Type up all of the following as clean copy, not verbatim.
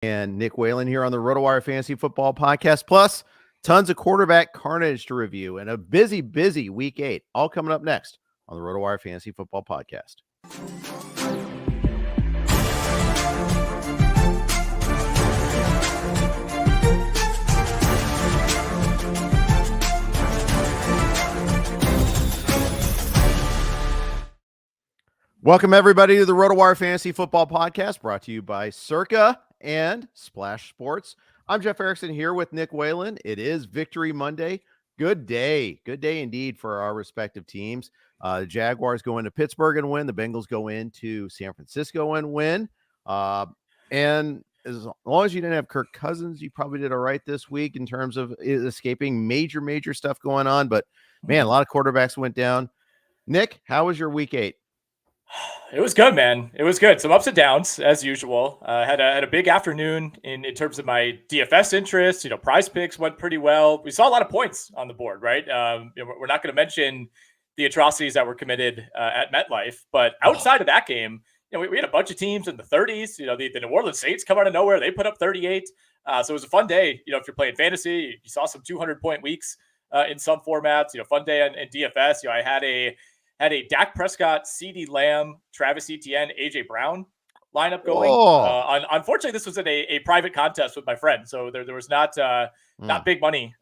And Nick Whalen here on the RotoWire Fantasy Football Podcast. Plus, tons of quarterback carnage to review and a busy Week 8. All coming up next on the RotoWire Fantasy Football Podcast. Welcome, everybody, to the RotoWire Fantasy Football Podcast, brought to you by Circa and Splash Sports. I'm Jeff Erickson here with Nick Whalen. It is Victory Monday. Good day indeed for our respective teams. The Jaguars go into Pittsburgh and win. The Bengals go into San Francisco and win. And as long as you didn't have Kirk Cousins, you probably did all right this week in terms of escaping major stuff going on. But, man, a lot of quarterbacks went down. Nick, how was your Week 8? It was good, man. It was good. Some ups and downs as usual. Had a big afternoon in terms of my DFS interest. Prize picks went pretty well. We saw a lot of points on the board, right? We're not going to mention the atrocities that were committed at MetLife, but outside of that game, we had a bunch of teams in the 30s. The New Orleans Saints come out of nowhere. They put up 38. So it was a fun day. If you're playing fantasy, you saw some 200-point weeks in some formats. Fun day in DFS. I had a Dak Prescott, CeeDee Lamb, Travis Etienne, AJ Brown lineup going. Unfortunately, this was in a private contest with my friend, so there was not big money,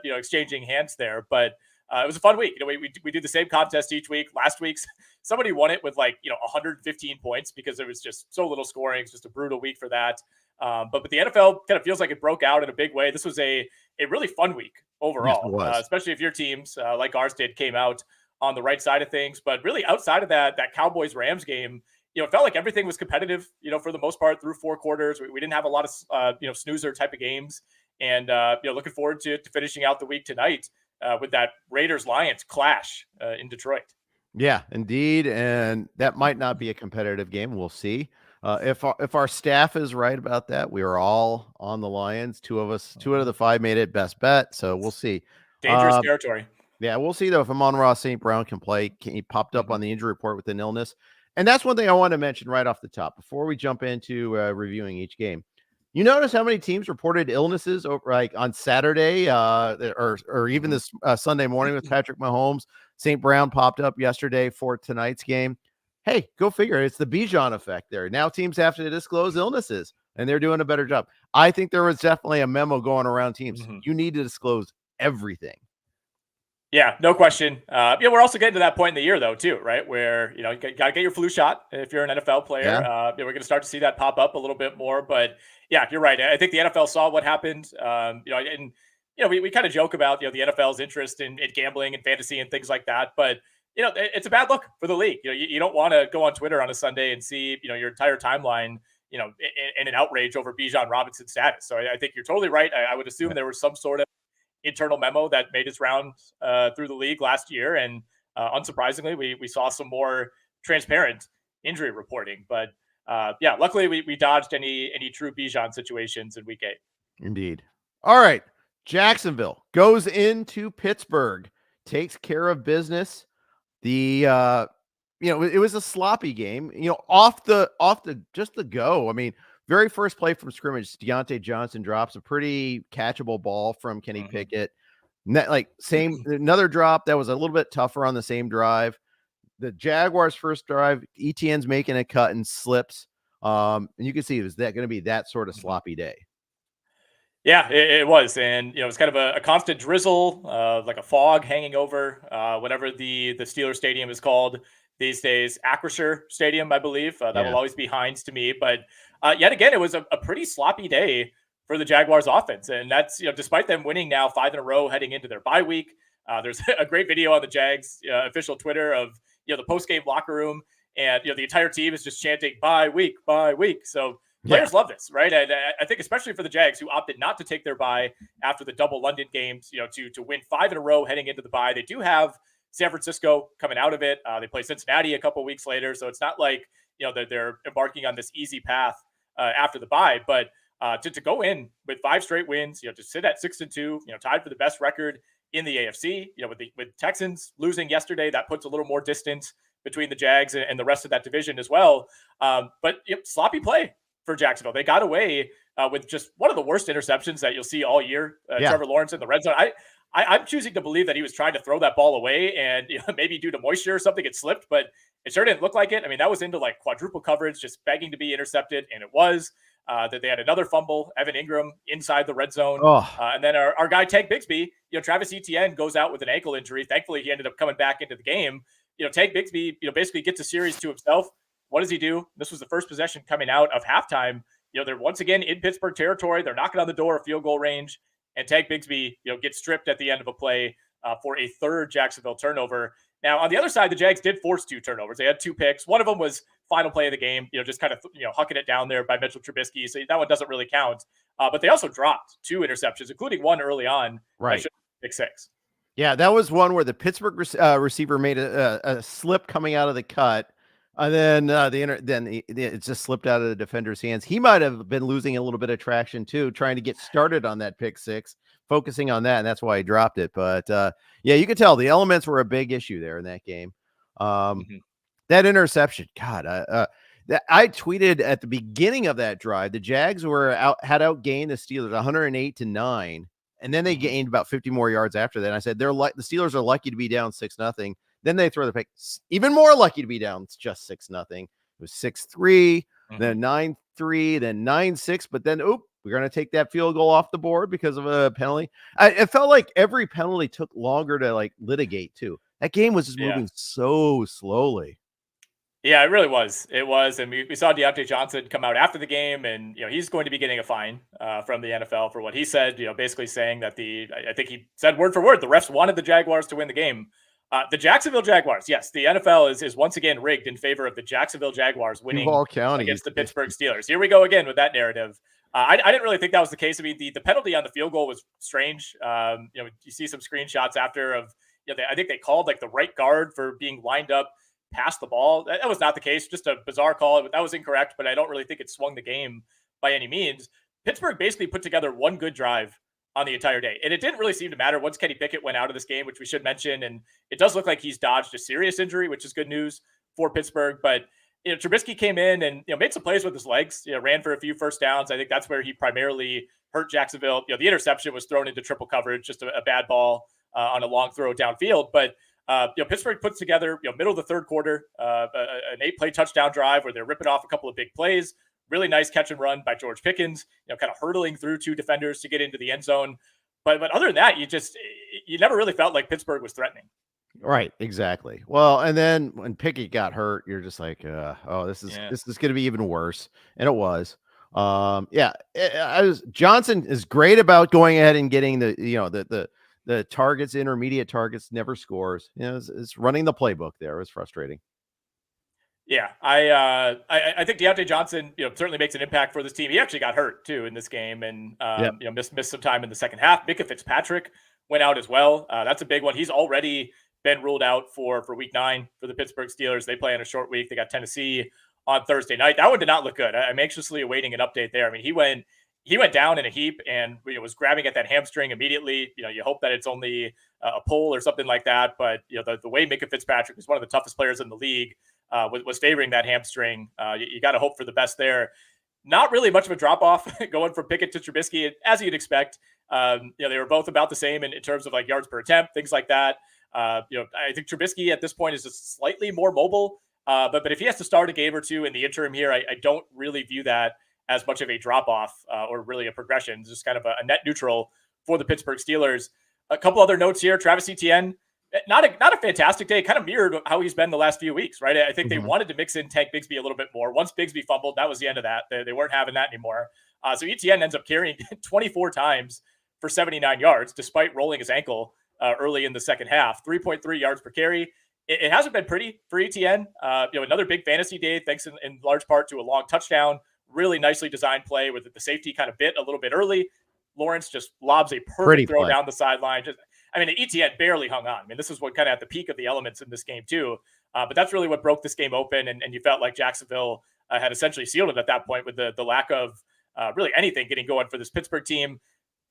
exchanging hands there. But it was a fun week. We do the same contest each week. Last week's somebody won it with 115 points because there was just so little scoring. It's just a brutal week for that. But the NFL kind of feels like it broke out in a big way. This was a really fun week overall, especially if your teams like ours came out on the right side of things. But really outside of that Cowboys-Rams game, it felt like everything was competitive, for the most part through 4 quarters. We didn't have a lot of, snoozer type of games. And, looking forward to finishing out the week tonight with that Raiders-Lions clash in Detroit. Yeah, indeed. And that might not be a competitive game. We'll see. If our staff is right about that, we are all on the Lions. 2 out of the 5 made it best bet. So we'll see. Dangerous territory. Yeah, we'll see, though, if Amon-Ra St. Brown can play. He popped up on the injury report with an illness. And that's one thing I want to mention right off the top before we jump into reviewing each game. You notice how many teams reported illnesses on Saturday or even this Sunday morning with Patrick Mahomes. St. Brown popped up yesterday for tonight's game. Hey, go figure. It's the Bijan effect there. Now teams have to disclose illnesses, and they're doing a better job. I think there was definitely a memo going around teams. You need to disclose everything. Yeah, no question. We're also getting to that point in the year, though, too, right? Where, you got to get your flu shot if you're an NFL player. Yeah. We're going to start to see that pop up a little bit more. But, yeah, you're right. I think the NFL saw what happened. We kind of joke about, the NFL's interest in gambling and fantasy and things like that. But, it's a bad look for the league. You don't want to go on Twitter on a Sunday and see, your entire timeline, in an outrage over Bijan Robinson's status. So I think you're totally right. I would assume there was some sort of internal memo that made its rounds through the league last year. And unsurprisingly, we saw some more transparent injury reporting. But luckily we dodged any true Bijan situations in Week 8. Indeed. All right. Jacksonville goes into Pittsburgh, takes care of business. It was a sloppy game, off the go. I mean, very first play from scrimmage, Deontay Johnson drops a pretty catchable ball from Kenny Pickett. Another drop that was a little bit tougher on the same drive. The Jaguars' first drive, Etienne's making a cut and slips. And you can see it was going to be that sort of sloppy day. Yeah, it was. And, it was kind of a constant drizzle, like a fog hanging over whatever the Steelers stadium is called these days. Acrisure Stadium, I believe. That will always be Heinz to me. But yet again, it was a pretty sloppy day for the Jaguars offense. And that's, despite them winning now 5 in a row heading into their bye week. There's a great video on the Jags official Twitter of, the post-game locker room. And, the entire team is just chanting bye week. So players love this, right? And I think especially for the Jags, who opted not to take their bye after the double London games, to win 5 in a row heading into the bye. They do have San Francisco coming out of it. They play Cincinnati a couple of weeks later. So it's not like, they're embarking on this easy path after the bye. But to go in with 5 straight wins, to sit at 6-2, tied for the best record in the AFC, with Texans losing yesterday, that puts a little more distance between the Jags and the rest of that division as well. But sloppy play for Jacksonville. They got away with just one of the worst interceptions that you'll see all year. Yeah. Trevor Lawrence in the red zone. I'm choosing to believe that he was trying to throw that ball away, and maybe due to moisture or something, it slipped, but it sure didn't look like it. I mean, that was into like quadruple coverage, just begging to be intercepted, and it was. That they had another fumble, Evan Ingram inside the red zone. And then our guy, Tank Bigsby, Travis Etienne goes out with an ankle injury. Thankfully, he ended up coming back into the game. Tank Bigsby, basically gets a series to himself. What does he do? This was the first possession coming out of halftime. They're once again in Pittsburgh territory. They're knocking on the door of field goal range. And Tank Bigsby, gets stripped at the end of a play for a third Jacksonville turnover. Now, on the other side, the Jags did force 2 turnovers. They had 2 picks. One of them was final play of the game, just kind of, hucking it down there by Mitchell Trubisky. So that one doesn't really count. But they also dropped 2 interceptions, including one early on. Right. Pick 6. Yeah, that was one where the Pittsburgh receiver made a slip coming out of the cut. And then it just slipped out of the defender's hands. He might have been losing a little bit of traction too, trying to get started on that pick 6, focusing on that, and that's why he dropped it. But yeah, you could tell the elements were a big issue there in that game. That interception, God, I tweeted at the beginning of that drive, the Jags had outgained the Steelers 108-9, and then they gained about 50 more yards after that. And I said the Steelers are lucky to be down 6-0. Then they throw the pick, even more lucky to be down just 6-0. It was 6-3, then 9-3, then 9-6. But then, we're going to take that field goal off the board because of a penalty. It felt like every penalty took longer to litigate too. That game was just moving so slowly. Yeah, it really was. It was. And we saw Deontay Johnson come out after the game, and, he's going to be getting a fine from the NFL for what he said, basically saying that I think he said word for word, the refs wanted the Jaguars to win the game. The Jacksonville Jaguars, yes, the NFL is once again rigged in favor of the Jacksonville Jaguars winning against the Pittsburgh Steelers. Here we go again with that narrative. I didn't really think that was the case. I mean, the penalty on the field goal was strange. You see some screenshots after of, I think they called the right guard for being lined up past the ball. That was not the case. Just a bizarre call. That was incorrect, but I don't really think it swung the game by any means. Pittsburgh basically put together one good drive on the entire day. And it didn't really seem to matter once Kenny Pickett went out of this game, which we should mention. And it does look like he's dodged a serious injury, which is good news for Pittsburgh. But, Trubisky came in and, made some plays with his legs, ran for a few first downs. I think that's where he primarily hurt Jacksonville. The interception was thrown into triple coverage, just a bad ball on a long throw downfield. But, Pittsburgh puts together, middle of the third quarter, an 8-play touchdown drive where they're ripping off a couple of big plays. Really nice catch and run by George Pickens, kind of hurtling through 2 defenders to get into the end zone. But other than that, you never really felt like Pittsburgh was threatening. Right, exactly. Well, and then when Pickett got hurt, you're just like, this is going to be even worse, and it was. Johnson is great about going ahead and getting the targets, intermediate targets, never scores. It's running the playbook there. It was frustrating. Yeah, I think Deontay Johnson, certainly makes an impact for this team. He actually got hurt too in this game, and missed some time in the second half. Micah Fitzpatrick went out as well. That's a big one. He's already been ruled out for Week 9 for the Pittsburgh Steelers. They play on a short week. They got Tennessee on Thursday night. That one did not look good. I'm anxiously awaiting an update there. I mean, he went down in a heap and was grabbing at that hamstring immediately. You hope that it's only a pull or something like that. But the way Micah Fitzpatrick is one of the toughest players in the league. Was favoring that hamstring. You got to hope for the best there. Not really much of a drop off going from Pickett to Trubisky, as you'd expect. They were both about the same in terms of yards per attempt, things like that. I think Trubisky at this point is just slightly more mobile. But if he has to start a game or two in the interim here, I don't really view that as much of a drop off or really a progression. It's just kind of a net neutral for the Pittsburgh Steelers. A couple other notes here. Travis Etienne. Not a fantastic day, kind of mirrored how he's been the last few weeks, right? I think they wanted to mix in Tank Bigsby a little bit more. Once Bigsby fumbled, that was the end of that. They weren't having that anymore. So Etienne ends up carrying 24 times for 79 yards, despite rolling his ankle early in the second half. 3.3 yards per carry. It hasn't been pretty for Etienne. Another big fantasy day, thanks in large part to a long touchdown. Really nicely designed play with the safety kind of bit a little bit early. Lawrence just lobs a perfect throw down the sideline. Etienne barely hung on. I mean, this is what kind of at the peak of the elements in this game too. But that's really what broke this game open. And you felt like Jacksonville had essentially sealed it at that point with the lack of really anything getting going for this Pittsburgh team.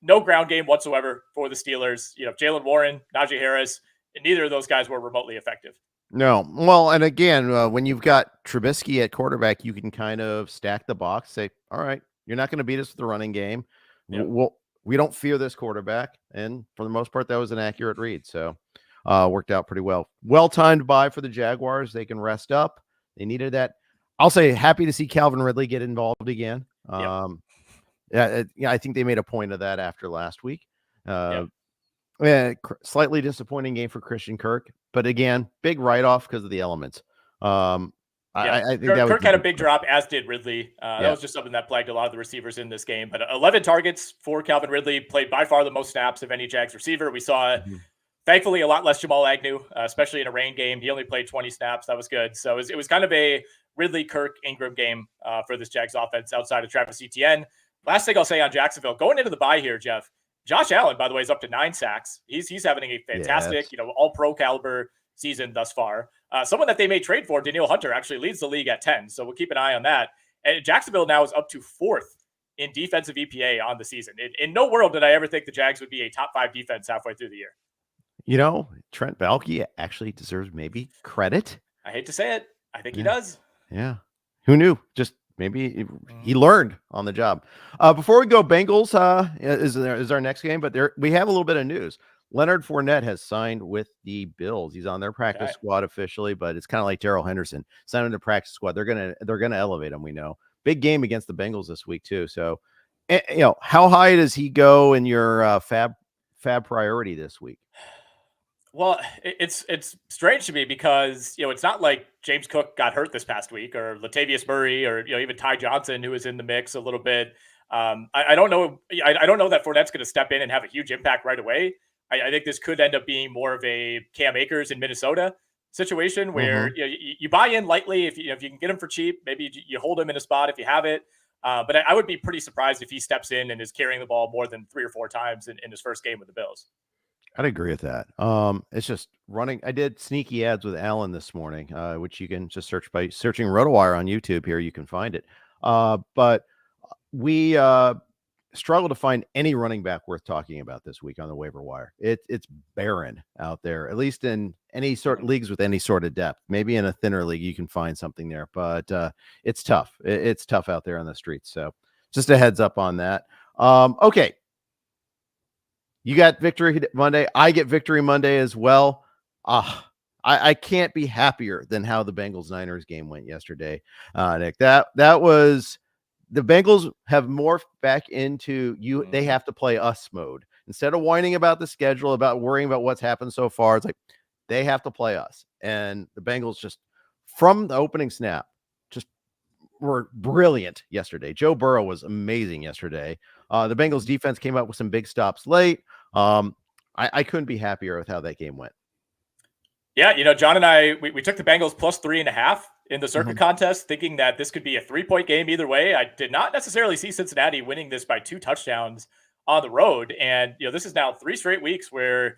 No ground game whatsoever for the Steelers. Jalen Warren, Najee Harris, and neither of those guys were remotely effective. No. Well, and again, when you've got Trubisky at quarterback, you can kind of stack the box, say, all right, You're not going to beat us with the running game. Yep. We don't fear this quarterback. And for the most part, that was an accurate read. So worked out pretty well. Well-timed bye for the Jaguars. They can rest up. They needed that. I'll say happy to see Calvin Ridley get involved again. Yep. Yeah, I think they made a point of that after last week. Yeah, slightly disappointing game for Christian Kirk, but again, big write-off because of the elements. I think Kirk had a big drop, as did Ridley. That was just something that plagued a lot of the receivers in this game. But 11 targets for Calvin Ridley, played by far the most snaps of any Jags receiver. We saw, thankfully, a lot less Jamal Agnew, especially in a rain game. He only played 20 snaps. That was good. So it was kind of a Ridley, Kirk, Ingram game for this Jags offense outside of Travis Etienne. Last thing I'll say on Jacksonville, going into the bye here, Jeff, Josh Allen, by the way, is up to 9 sacks. He's having a fantastic, all-pro caliber season thus far. Someone that they may trade for, Danielle Hunter, actually leads the league at 10. So we'll keep an eye on that. And Jacksonville now is up to 4th in defensive EPA on the season. In no world did I ever think the Jags would be a top 5 defense halfway through the year. Trent Baalke actually deserves maybe credit. I hate to say it. I think he does. Yeah. Who knew? Just maybe he learned on the job. Before we go, Bengals is our next game, but we have a little bit of news. Leonard Fournette has signed with the Bills. He's on their practice squad officially, but it's kind of like Darrell Henderson signed on the practice squad. They're gonna elevate him. We know. Big game against the Bengals this week too. So, how high does he go in your fab priority this week? Well, it's strange to me because it's not like James Cook got hurt this past week, or Latavius Murray, or even Ty Johnson, who was in the mix a little bit. I don't know. I don't know that Fournette's going to step in and have a huge impact right away. I think this could end up being more of a Cam Akers in Minnesota situation where you buy in lightly if you can get him for cheap. Maybe you hold him in a spot if you have it. But I would be pretty surprised if he steps in and is carrying the ball more than 3 or 4 times in his first game with the Bills. I'd agree with that. It's just running. I did sneaky ads with Alan this morning, which you can just search by searching RotoWire on YouTube. Here you can find it. But we struggle to find any running back worth talking about this week on the waiver wire. It's barren out there, at least in any sort of leagues with any sort of depth. Maybe in a thinner league you can find something there, but it's tough. It's tough out there on the streets. So just a heads up on that. Okay. You got Victory Monday. I get Victory Monday as well. I can't be happier than how the Bengals-Niners game went yesterday, Nick. That was the Bengals have morphed back into they have to play us mode. Instead of whining about the schedule, about worrying about what's happened so far, it's like they have to play us. And the Bengals just from the opening snap just were brilliant yesterday. Joe Burrow was amazing yesterday. The Bengals defense came up with some big stops late. I couldn't be happier with how that game went. Yeah, John and I, we took the Bengals plus 3.5 in the Circa contest, thinking that this could be a 3-point game either way. I did not necessarily see Cincinnati winning this by 2 touchdowns on the road. And, this is now 3 straight weeks where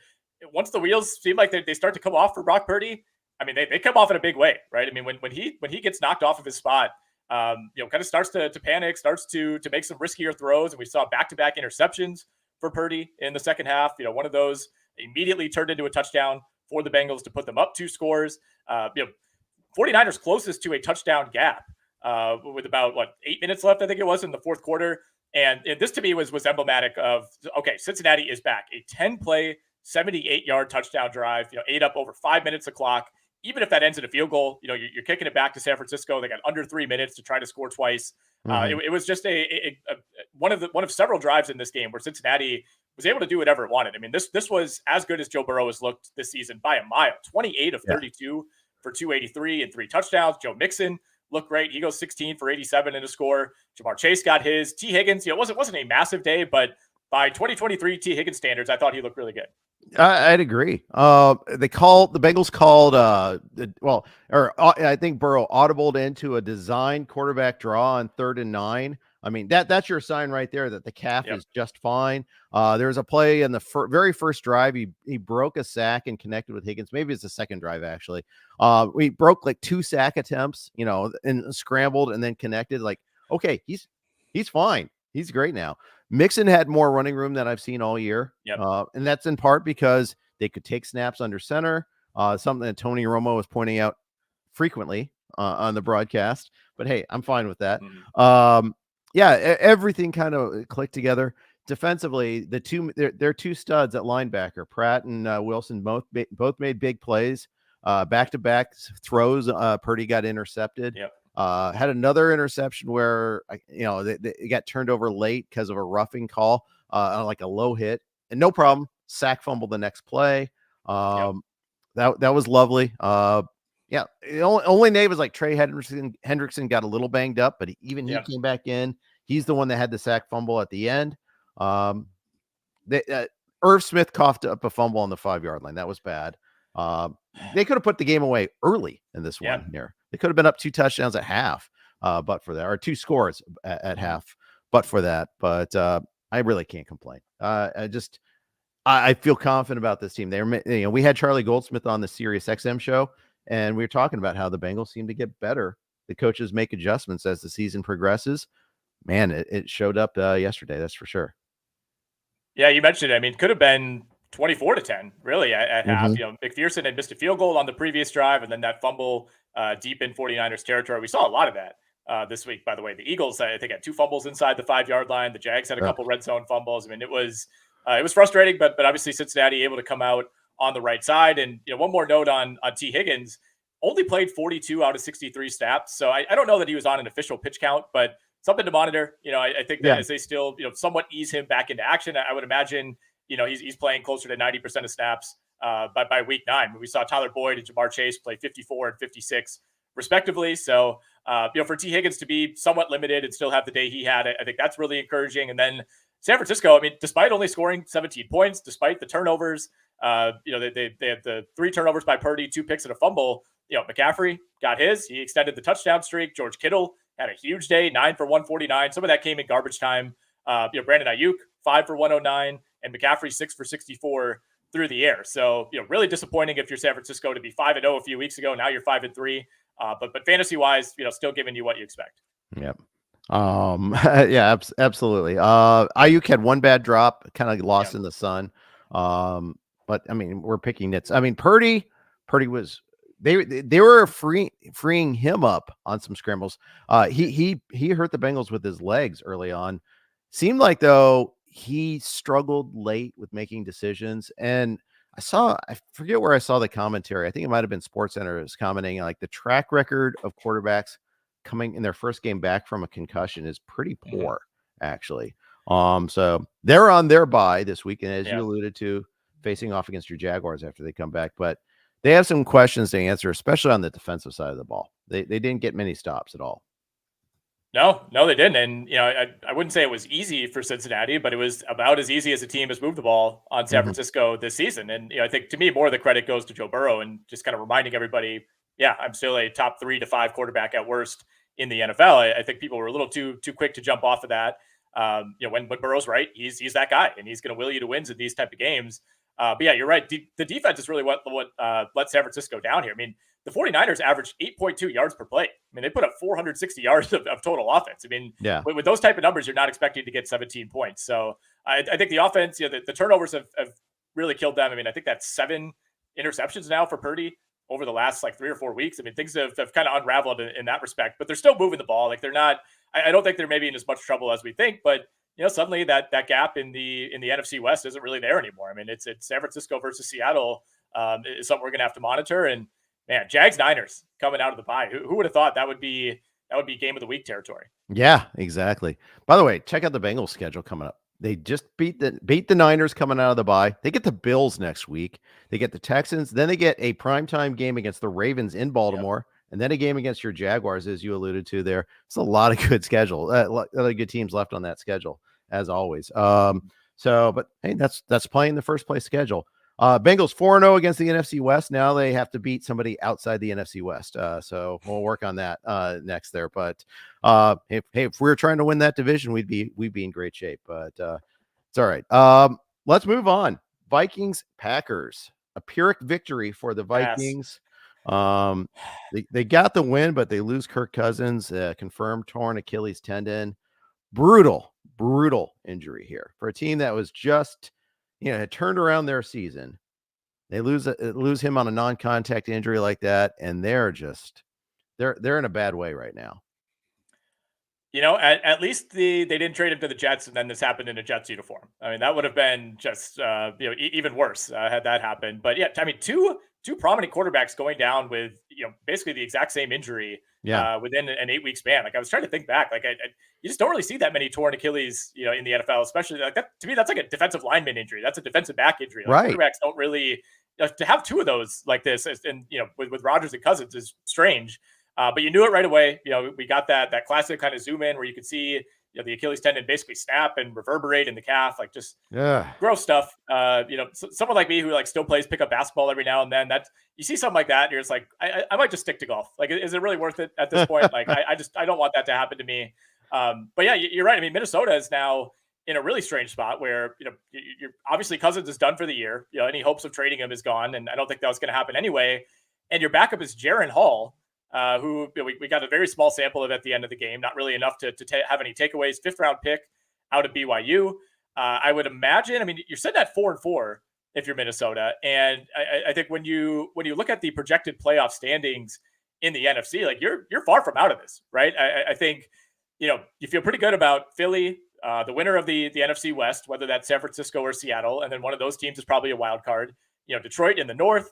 once the wheels seem like they start to come off for Brock Purdy, I mean, they come off in a big way, right? I mean, when he gets knocked off of his spot, kind of starts to panic, starts to make some riskier throws. And we saw back-to-back interceptions for Purdy in the second half. One of those immediately turned into a touchdown for the Bengals to put them up 2 scores. 49ers closest to a touchdown gap with about 8 minutes left, I think it was, in the fourth quarter. And this to me was emblematic of, okay, Cincinnati is back. A 10-play, 78-yard touchdown drive, ate up over 5 minutes of clock. Even if that ends in a field goal, you're kicking it back to San Francisco. They got under 3 minutes to try to score twice. It was just one of several drives in this game where Cincinnati was able to do whatever it wanted. I mean, this was as good as Joe Burrow has looked this season by a mile. 28 of 32 for 283 and 3 touchdowns. Joe Mixon looked great. He goes 16 for 87 in a score. Jamar Chase got his. T. Higgins, it wasn't a massive day, but by 2023 T. Higgins standards, I thought he looked really good. I'd agree. The Bengals called I think Burrow audibled into a design quarterback draw on 3rd and 9. I mean, that's your sign right there that the calf is just fine. There was a play in the very first drive. He broke a sack and connected with Higgins. Maybe it's the second drive, actually. We broke 2 sack attempts, and scrambled and then connected. Okay, he's fine. He's great now. Mixon had more running room than I've seen all year. And that's in part because they could take snaps under center, something that Tony Romo was pointing out frequently on the broadcast. But hey, I'm fine with that. everything kind of clicked together. Defensively, their two studs at linebacker, Pratt and Wilson, both made big plays. Back-to-back throws. Purdy got intercepted. Yep. Had another interception where they got turned over late because of a roughing call, like a low hit, and no problem. Sack fumble the next play. That was lovely. Only name was like Trey Hendrickson got a little banged up, but he came back in. He's the one that had the sack fumble at the end. Irv Smith coughed up a fumble on the 5-yard line. That was bad. They could have put the game away early in this one here. They could have been up 2 touchdowns at half, but for that, or 2 scores at half, but for that. But I really can't complain. I feel confident about this team. We had Charlie Goldsmith on the Sirius XM show, and we were talking about how the Bengals seem to get better. The coaches make adjustments as the season progresses. Man, it showed up yesterday. That's for sure. Yeah, you mentioned it. I mean, could have been 24-10, really, at half. McPherson had missed a field goal on the previous drive, and then that fumble deep in 49ers territory. We saw a lot of that this week, by the way. The Eagles, I think, had 2 fumbles inside the 5-yard line. The Jags had a couple red zone fumbles. I mean, it was frustrating, but obviously Cincinnati able to come out on the right side. And one more note on T. Higgins, only played 42 out of 63 snaps. So I don't know that he was on an official pitch count, but something to monitor. I think that as they still, somewhat ease him back into action, I would imagine, he's playing closer to 90% of snaps by week 9. We saw Tyler Boyd and Jamar Chase play 54 and 56 respectively. So, for T. Higgins to be somewhat limited and still have the day he had, I think that's really encouraging. And then San Francisco, I mean, despite only scoring 17 points, despite the turnovers, they had the 3 turnovers by Purdy, 2 picks and a fumble. McCaffrey got his. He extended the touchdown streak. George Kittle had a huge day, 9 for 149. Some of that came in garbage time. Brandon Ayuk, 5 for 109, and McCaffrey 6 for 64 through the air. So, really disappointing if you're San Francisco to be 5-0 a few weeks ago. Now you're 5-3. But fantasy wise, still giving you what you expect. Yep. Absolutely. Ayuk had 1 bad drop, kind of lost in the sun. But I mean, we're picking nits. I mean, Purdy was, they were freeing him up on some scrambles. He hurt the Bengals with his legs early on. Seemed like though he struggled late with making decisions. And I forget where I saw the commentary. I think it might've been SportsCenter is commenting like the track record of quarterbacks coming in their first game back from a concussion is pretty poor, actually. So they're on their bye this week, and as you alluded to, facing off against your Jaguars after they come back. But they have some questions to answer, especially on the defensive side of the ball. They didn't get many stops at all. No, they didn't. And, I wouldn't say it was easy for Cincinnati, but it was about as easy as a team has moved the ball on San Francisco this season. And, I think to me, more of the credit goes to Joe Burrow and just kind of reminding everybody, I'm still a top 3 to 5 quarterback at worst in the NFL. I think people were a little too quick to jump off of that. When Burrow's right, he's that guy, and he's going to will you to wins in these type of games. But yeah, you're right. The defense is really what let San Francisco down here. I mean, the 49ers averaged 8.2 yards per play. I mean, they put up 460 yards of total offense. I mean, with those type of numbers, you're not expecting to get 17 points. So I think the offense, the turnovers have really killed them. I mean, I think that's 7 interceptions now for Purdy over the last 3 or 4 weeks. I mean, things have kind of unraveled in that respect, but they're still moving the ball. Like they're not, I don't think they're maybe in as much trouble as we think, but suddenly that gap in the NFC West isn't really there anymore. I mean, it's San Francisco versus Seattle is something we're going to have to monitor. And man, Jags-Niners coming out of the bye. Who would have thought that would be game of the week territory? Yeah, exactly. By the way, check out the Bengals schedule coming up. They just beat the Niners coming out of the bye. They get the Bills next week. They get the Texans. Then they get a primetime game against the Ravens in Baltimore. And then a game against your Jaguars, as you alluded to there. It's a lot of good schedule. A lot of good teams left on that schedule, as always. But hey, that's playing the first place schedule. Bengals 4-0 against the NFC West. Now they have to beat somebody outside the NFC West. So we'll work on that next there. But if we were trying to win that division, we'd be in great shape. But it's all right. Let's move on. Vikings Packers. A Pyrrhic victory for the Vikings. Yes. They got the win, but they lose Kirk Cousins, confirmed torn Achilles tendon. Brutal injury here for a team that was just, had turned around their season. They lose him on a non-contact injury like that, and they're in a bad way right now. At least they didn't trade him to the Jets, and then this happened in a Jets uniform. I mean, that would have been just even worse had that happened. But yeah, I mean, two prominent quarterbacks going down with basically the exact same injury. Yeah. Within an 8-week span. Like I was trying to think back, like you just don't really see that many torn Achilles, in the NFL, especially like that. To me, that's like a defensive lineman injury. That's a defensive back injury. Like, Right. quarterbacks don't really to have two of those like this, and with Rodgers and Cousins is strange. But you knew it right away. We got that classic kind of zoom in where you could see the Achilles tendon basically snap and reverberate in the calf, like just gross stuff. Someone like me who like still plays pickup basketball every now and then, that you see something like that, and you're just like, I might just stick to golf. Like, is it really worth it at this point? Like, I don't want that to happen to me. But yeah, you're right. I mean, Minnesota is now in a really strange spot where you're obviously Cousins is done for the year. Any hopes of trading him is gone, and I don't think that was going to happen anyway. And your backup is Jaren Hall. Who we got a very small sample of at the end of the game, not really enough to have any takeaways. 5th round pick out of BYU. I would imagine. I mean, you're sitting at 4-4 if you're Minnesota, and I think when you look at the projected playoff standings in the NFC, like you're far from out of this, right? I think you feel pretty good about Philly, the winner of the NFC West, whether that's San Francisco or Seattle, and then one of those teams is probably a wild card. Detroit in the North,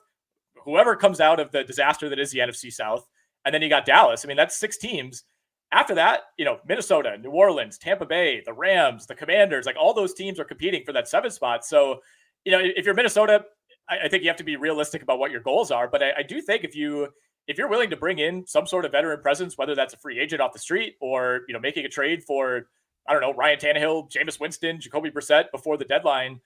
whoever comes out of the disaster that is the NFC South. And then you got Dallas. I mean, that's 6 teams. After that, Minnesota, New Orleans, Tampa Bay, the Rams, the Commanders, like all those teams are competing for that 7th spot. So, if you're Minnesota, I think you have to be realistic about what your goals are. But I do think if you're willing to bring in some sort of veteran presence, whether that's a free agent off the street or, making a trade for, I don't know, Ryan Tannehill, Jameis Winston, Jacoby Brissett before the deadline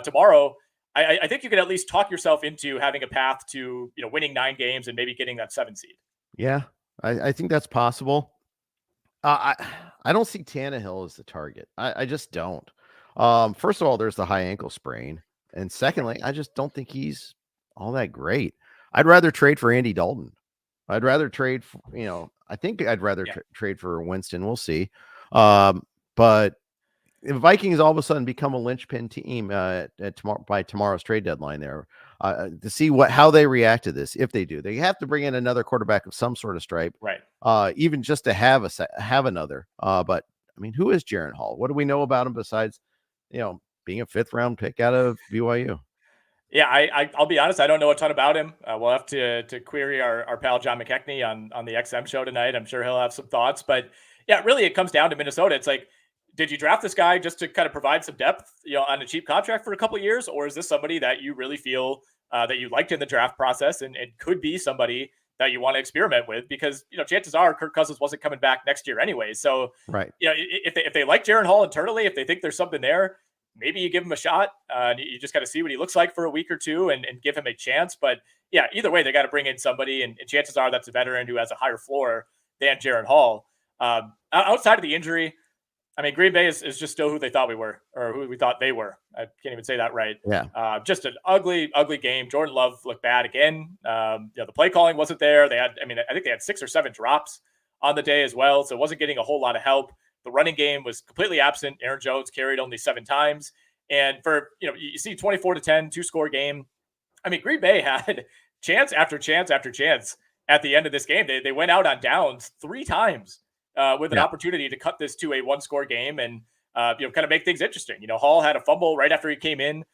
tomorrow, I think you could at least talk yourself into having a path to, winning 9 games and maybe getting that 7 seed. Yeah, I think that's possible. I don't see Tannehill as the target. I just don't. First of all, there's the high ankle sprain. And secondly, I just don't think he's all that great. I'd rather trade for Andy Dalton. I'd rather trade for, I think I'd rather trade for Winston. We'll see. But if Vikings all of a sudden become a linchpin team by tomorrow's trade deadline there, to see how they react to this. If they do, they have to bring in another quarterback of some sort of stripe, right? Even just to have another. But I mean, who is Jaren Hall? What do we know about him besides, being a 5th round pick out of BYU? Yeah, I'll be honest, I don't know a ton about him. We'll have to query our pal John McKechnie on the XM show tonight. I'm sure he'll have some thoughts. But yeah, really, it comes down to Minnesota. It's like, did you draft this guy just to kind of provide some depth, on a cheap contract for a couple of years? Or is this somebody that you really feel that you liked in the draft process and could be somebody that you want to experiment with? Because, chances are Kirk Cousins wasn't coming back next year anyway. So, right. If they like Jaren Hall internally, if they think there's something there, maybe you give him a shot. You just got to see what he looks like for a week or two and give him a chance. But yeah, either way, they got to bring in somebody. And chances are that's a veteran who has a higher floor than Jaren Hall. Outside of the injury, I mean, Green Bay is just still who they thought we were, or who we thought they were. I can't even say that right. Yeah. Just an ugly game. Jordan Love looked bad again. The play calling wasn't there. I think they had 6 or 7 drops on the day as well. So it wasn't getting a whole lot of help. The running game was completely absent. Aaron Jones carried only 7 times. And for, you see 24-10, 2-score game. I mean, Green Bay had chance after chance after chance at the end of this game. They went out on downs 3 times. With an opportunity to cut this to a 1-score game and, kind of make things interesting. Hall had a fumble right after he came in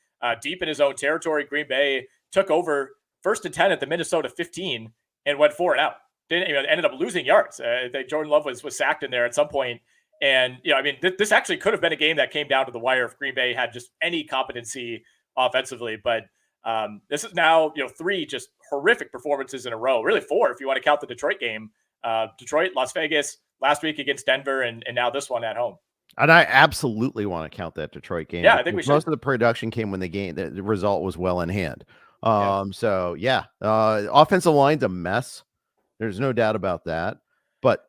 deep in his own territory. Green Bay took over 1st and 10 at the Minnesota 15 and went 4 and out. Ended up losing yards. Jordan Love was sacked in there at some point. And, this actually could have been a game that came down to the wire if Green Bay had just any competency offensively. But this is now, 3 just horrific performances in a row. Really 4 if you want to count the Detroit game. Detroit, Las Vegas, last week against Denver, and now this one at home. And I absolutely want to count that Detroit game. Yeah, I think we should. Most of the production came when the result was well in hand. So yeah, offensive line's a mess. There's no doubt about that. But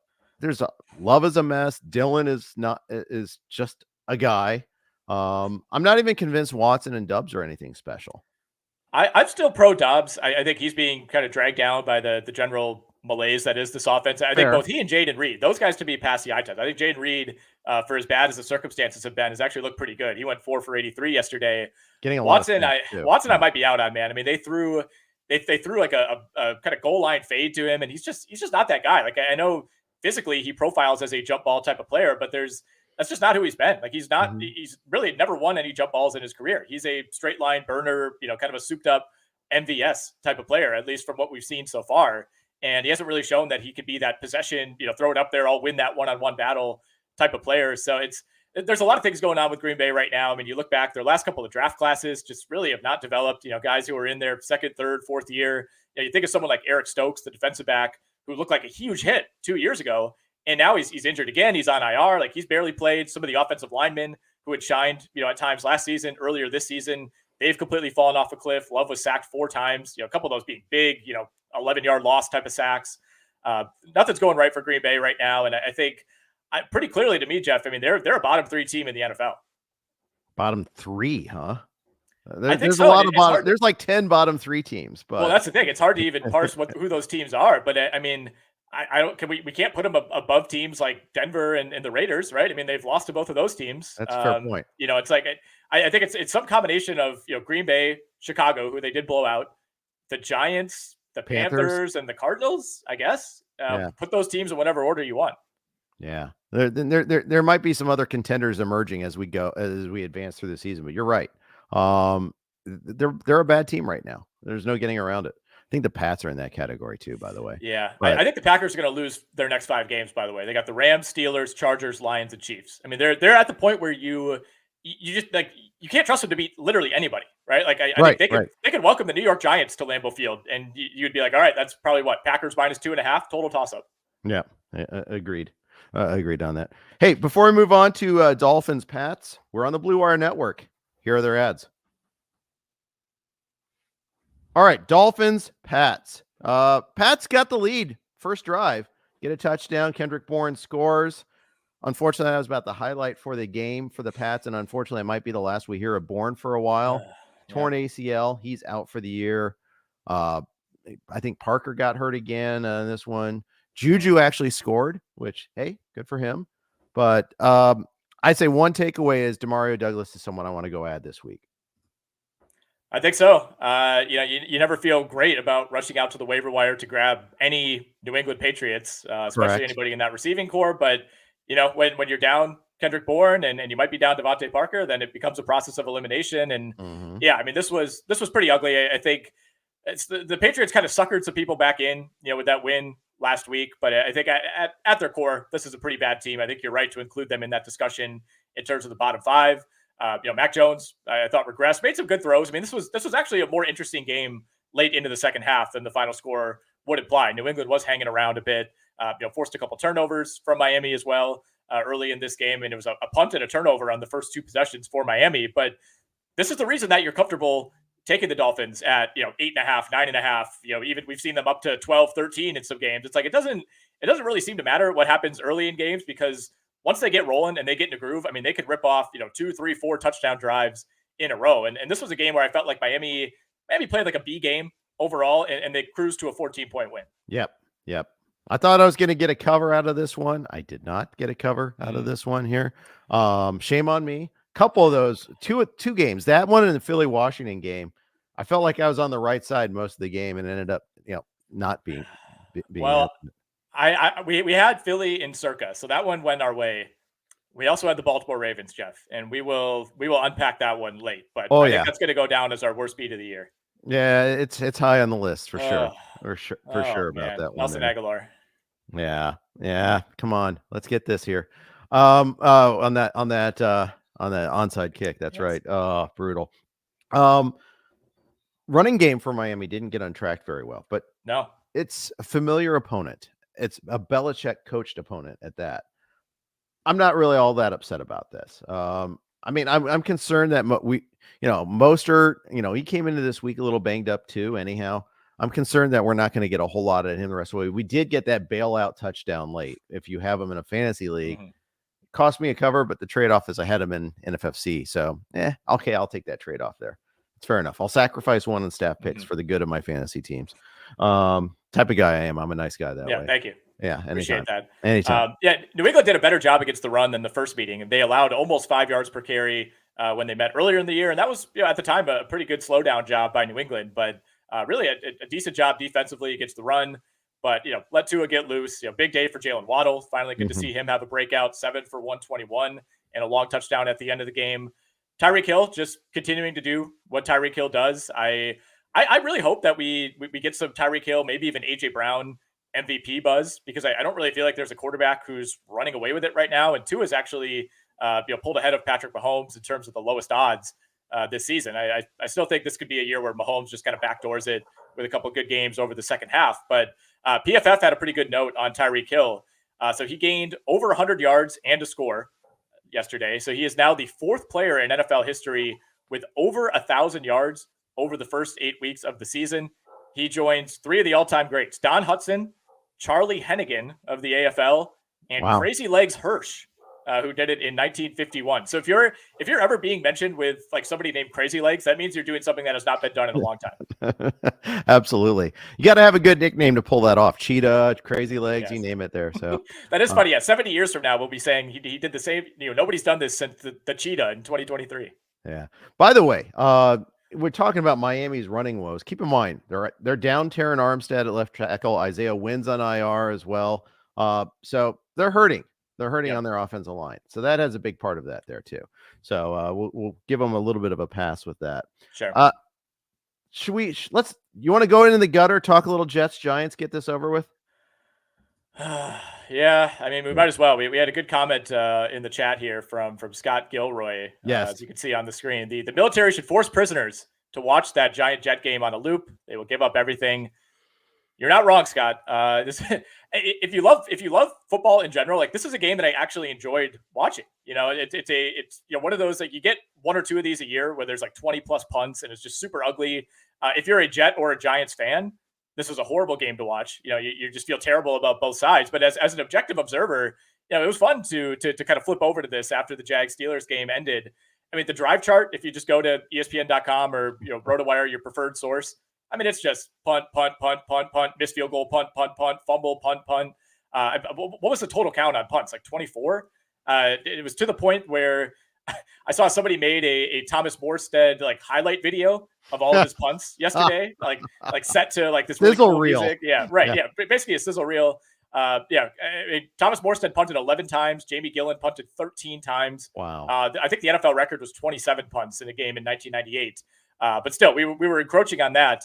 Love is a mess. Dillon is just a guy. I'm not even convinced Watson and Doubs are anything special. I'm still pro Dobbs. I think he's being kind of dragged down by the general malaise that is this offense. I think both he and Jaden Reed, those guys to be past the eye test. I think Jaden Reed, for as bad as the circumstances have been, has actually looked pretty good. He went 4 for 83 yesterday. Getting a Watson, I might be out on, man. I mean, they threw like a kind of goal line fade to him, and he's just not that guy. Like, I know physically he profiles as a jump ball type of player, but that's just not who he's been. Like he's not, he's really never won any jump balls in his career. He's a straight line burner, kind of a souped up MVS type of player, at least from what we've seen so far. And he hasn't really shown that he could be that possession, throw it up there, I'll win that one-on-one battle type of player. So there's a lot of things going on with Green Bay right now. I mean, you look back, their last couple of draft classes just really have not developed, guys who are in their second, third, fourth year. You think of someone like Eric Stokes, the defensive back, who looked like a huge hit 2 years ago. And now he's injured again. He's on IR. Like he's barely played. Some of the offensive linemen who had shined, at times last season, earlier this season, they've completely fallen off a cliff. Love was sacked 4 times, a couple of those being big, 11-yard loss type of sacks. Nothing's going right for Green Bay right now. And I think pretty clearly to me, Jeff, I mean, they're a bottom 3 team in the NFL. Bottom 3, huh? There's a lot of bottom. There's like 10 bottom 3 teams, but that's the thing. It's hard to even parse who those teams are. But I mean, I don't. We can't put them above teams like Denver and the Raiders, right? I mean, they've lost to both of those teams. That's a fair point. It's like I think it's some combination of Green Bay, Chicago, who they did blow out, the Giants, the Panthers, and the Cardinals. I guess put those teams in whatever order you want. Yeah, there might be some other contenders emerging as we advance through the season, but you're right. They're a bad team right now. There's no getting around it. I think the Pats are in that category too, by the way. Yeah, I think the Packers are going to lose their next 5 games. By the way, they got the Rams, Steelers, Chargers, Lions, and Chiefs. I mean, they're at the point where you just like you can't trust them to beat literally anybody, right? Like I think they could welcome the New York Giants to Lambeau Field, and you'd be like, all right, that's probably what Packers minus 2.5 total toss up. Yeah, agreed. Agreed on that. Hey, before we move on to Dolphins Pats, we're on the Blue Wire Network. Here are their ads. All right, Dolphins, Pats. Pats got the lead. First drive. Get a touchdown. Kendrick Bourne scores. Unfortunately, that was about the highlight for the game for the Pats, and unfortunately, it might be the last we hear of Bourne for a while. Torn ACL. He's out for the year. I think Parker got hurt again in this one. Juju actually scored, which, hey, good for him. But I'd say one takeaway is Demario Douglas is someone I want to go add this week. I think so. You never feel great about rushing out to the waiver wire to grab any New England Patriots, especially anybody in that receiving core. But, when you're down Kendrick Bourne and you might be down Devontae Parker, then it becomes a process of elimination. And I mean, this was pretty ugly. I think it's the Patriots kind of suckered some people back in, with that win last week. But I think at their core, this is a pretty bad team. I think you're right to include them in that discussion in terms of the bottom 5. Mac Jones, I thought regressed, made some good throws. I mean, this was actually a more interesting game late into the second half than the final score would imply. New England was hanging around a bit, forced a couple turnovers from Miami as well early in this game. And it was a punt and a turnover on the first 2 possessions for Miami. But this is the reason that you're comfortable taking the Dolphins at, 8.5, 9.5, even we've seen them up to 12, 13 in some games. It's like, it doesn't really seem to matter what happens early in games, because once they get rolling and they get in a groove, I mean, they could rip off, 2, 3, 4 touchdown drives in a row. And this was a game where I felt like Miami played like a B game overall, and they cruised to a 14-point win. Yep. I thought I was going to get a cover out of this one. I did not get a cover out of this one here. Shame on me. Couple of those, two games, that one and the Philly-Washington game, I felt like I was on the right side most of the game and ended up, not being well. We had Philly in Circa, so that one went our way. We also had the Baltimore Ravens, Jeff, and we will unpack that one late. But I think that's going to go down as our worst beat of the year. Yeah, it's high on the list for sure. For sure about that one. Nelson Aguilar. Yeah. Come on, let's get this here. On that onside kick. That's right. Oh, brutal. Running game for Miami didn't get untracked very well, but no, it's a familiar opponent. It's a Belichick coached opponent at that. I'm not really all that upset about this. I mean, I'm concerned that Mostert, he came into this week a little banged up too. Anyhow, I'm concerned that we're not going to get a whole lot of him the rest of the way. We did get that bailout touchdown late. If you have him in a fantasy league, it cost me a cover, but the trade-off is I had him in NFFC. So, okay, I'll take that trade-off there. It's fair enough. I'll sacrifice one in staff picks for the good of my fantasy teams. Type of guy I am. I'm a nice guy that way. Yeah, thank you. Yeah, anytime. Appreciate that. Anytime. New England did a better job against the run than the first meeting, and they allowed almost 5 yards per carry when they met earlier in the year, and that was at the time a pretty good slowdown job by New England, but really a decent job defensively against the run. but let Tua get loose. Big day for Jalen Waddle. Finally good to Mhm. see him have a breakout, 7 for 121 and a long touchdown at the end of the game. Tyreek Hill just continuing to do what Tyreek Hill does. I really hope that we get some Tyreek Hill, maybe even AJ Brown MVP buzz, because I don't really feel like there's a quarterback who's running away with it right now. And Tua is actually pulled ahead of Patrick Mahomes in terms of the lowest odds this season. I still think this could be a year where Mahomes just kind of backdoors it with a couple of good games over the second half. But PFF had a pretty good note on Tyreek Hill. So he gained over 100 yards and a score yesterday. So he is now the 4th player in NFL history with over 1,000 yards over the first 8 weeks of the season. He joins 3 of the all-time greats: Don Hutson, Charlie Hennigan of the AFL, and Wow. Crazy Legs Hirsch, who did it in 1951. So if you're ever being mentioned with like somebody named Crazy Legs, that means you're doing something that has not been done in a long time. Absolutely. You got to have a good nickname to pull that off. Cheetah, Crazy Legs, Yes. You name it there. So that is funny. Yeah, 70 years from now, we'll be saying he did the same. Nobody's done this since the Cheetah in 2023. Yeah. By the way, we're talking about Miami's running woes. Keep in mind, they're down Terran Armstead at left tackle. Isaiah Wynn's on IR as well. So they're hurting. They're hurting on their offensive line. So that has a big part of that there too. So we'll give them a little bit of a pass with that. Sure. You want to go into the gutter, talk a little Jets, Giants, get this over with? Yeah, I mean, we might as well. We had a good comment in the chat here from Scott Gilroy. Yes. As you can see on the screen, the military should force prisoners to watch that Giant Jet game on a loop. They will give up everything. You're not wrong, Scott. If you love football in general, like this is a game that I actually enjoyed watching. It's one of those that you get 1 or 2 of these a year where there's like 20 plus punts and it's just super ugly. If you're a Jet or a Giants fan, this was a horrible game to watch. You just feel terrible about both sides. But as an objective observer, it was fun to kind of flip over to this after the Jags-Steelers game ended. I mean, the drive chart, if you just go to ESPN.com or RotoWire, your preferred source, I mean, it's just punt, missed field goal, punt, fumble, punt. What was the total count on punts? Like 24? It was to the point where I saw somebody made a Thomas Morstead like highlight video of all of his punts yesterday, like set to like this really cool reel music. Yeah, right. Yeah, basically a sizzle reel. Thomas Morstead punted 11 times. Jamie Gillen punted 13 times. Wow. I think the NFL record was 27 punts in a game in 1998. But still, we were encroaching on that.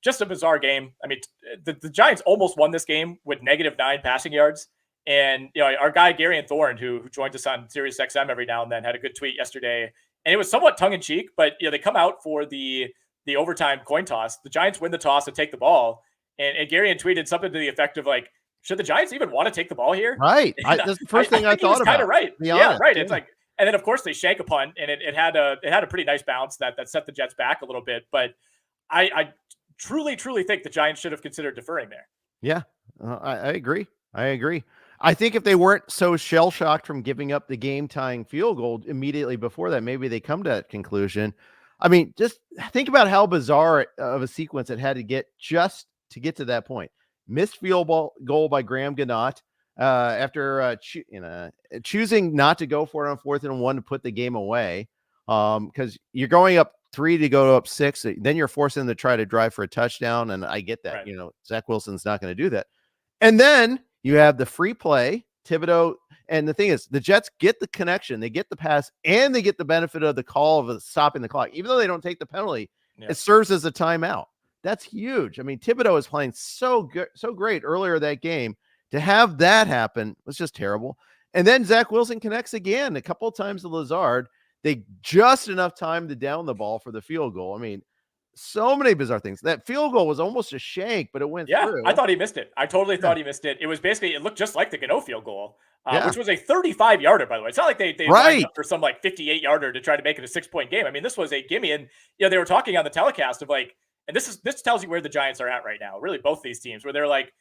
Just a bizarre game. I mean, the Giants almost won this game with -9 passing yards. And, our guy, Gary Thorne, who joins us on Sirius XM every now and then, had a good tweet yesterday. And it was somewhat tongue in cheek, but, they come out for the overtime coin toss. The Giants win the toss and take the ball. And Gary tweeted something to the effect of like, should the Giants even want to take the ball here? Right. That's the first thing I thought about. Kind of right. Yeah, right. It's like, and then of course they shank a punt, and it had a pretty nice bounce that set the Jets back a little bit. But I truly think the Giants should have considered deferring there. Yeah, I agree. I think if they weren't so shell-shocked from giving up the game-tying field goal immediately before that, maybe they come to that conclusion. I mean, just think about how bizarre of a sequence it had to get just to get to that point. Missed field goal by Graham Gannott after choosing not to go for it on 4th and 1 to put the game away because you're going up 3 to go up 6. Then you're forcing them to try to drive for a touchdown, and I get that. Right. Zach Wilson's not going to do that. And then you have the free play, Thibodeau. And the thing is, the Jets get the connection, they get the pass, and they get the benefit of the call of stopping the clock. Even though they don't take the penalty, it serves as a timeout. That's huge. I mean, Thibodeau is playing so good, so great earlier that game. To have that happen was just terrible. And then Zach Wilson connects again a couple of times to Lazard. They just enough time to down the ball for the field goal. I mean, so many bizarre things. That field goal was almost a shank, but it went through. I thought he missed it. I totally thought he missed it. It was basically, it looked just like the Gano field goal, which was a 35-yarder, by the way. It's not like they lined up for some like 58-yarder to try to make it a 6-point game. I mean, this was a gimme. And, they were talking on the telecast of like, and this tells you where the Giants are at right now. Really, both these teams, where they're like,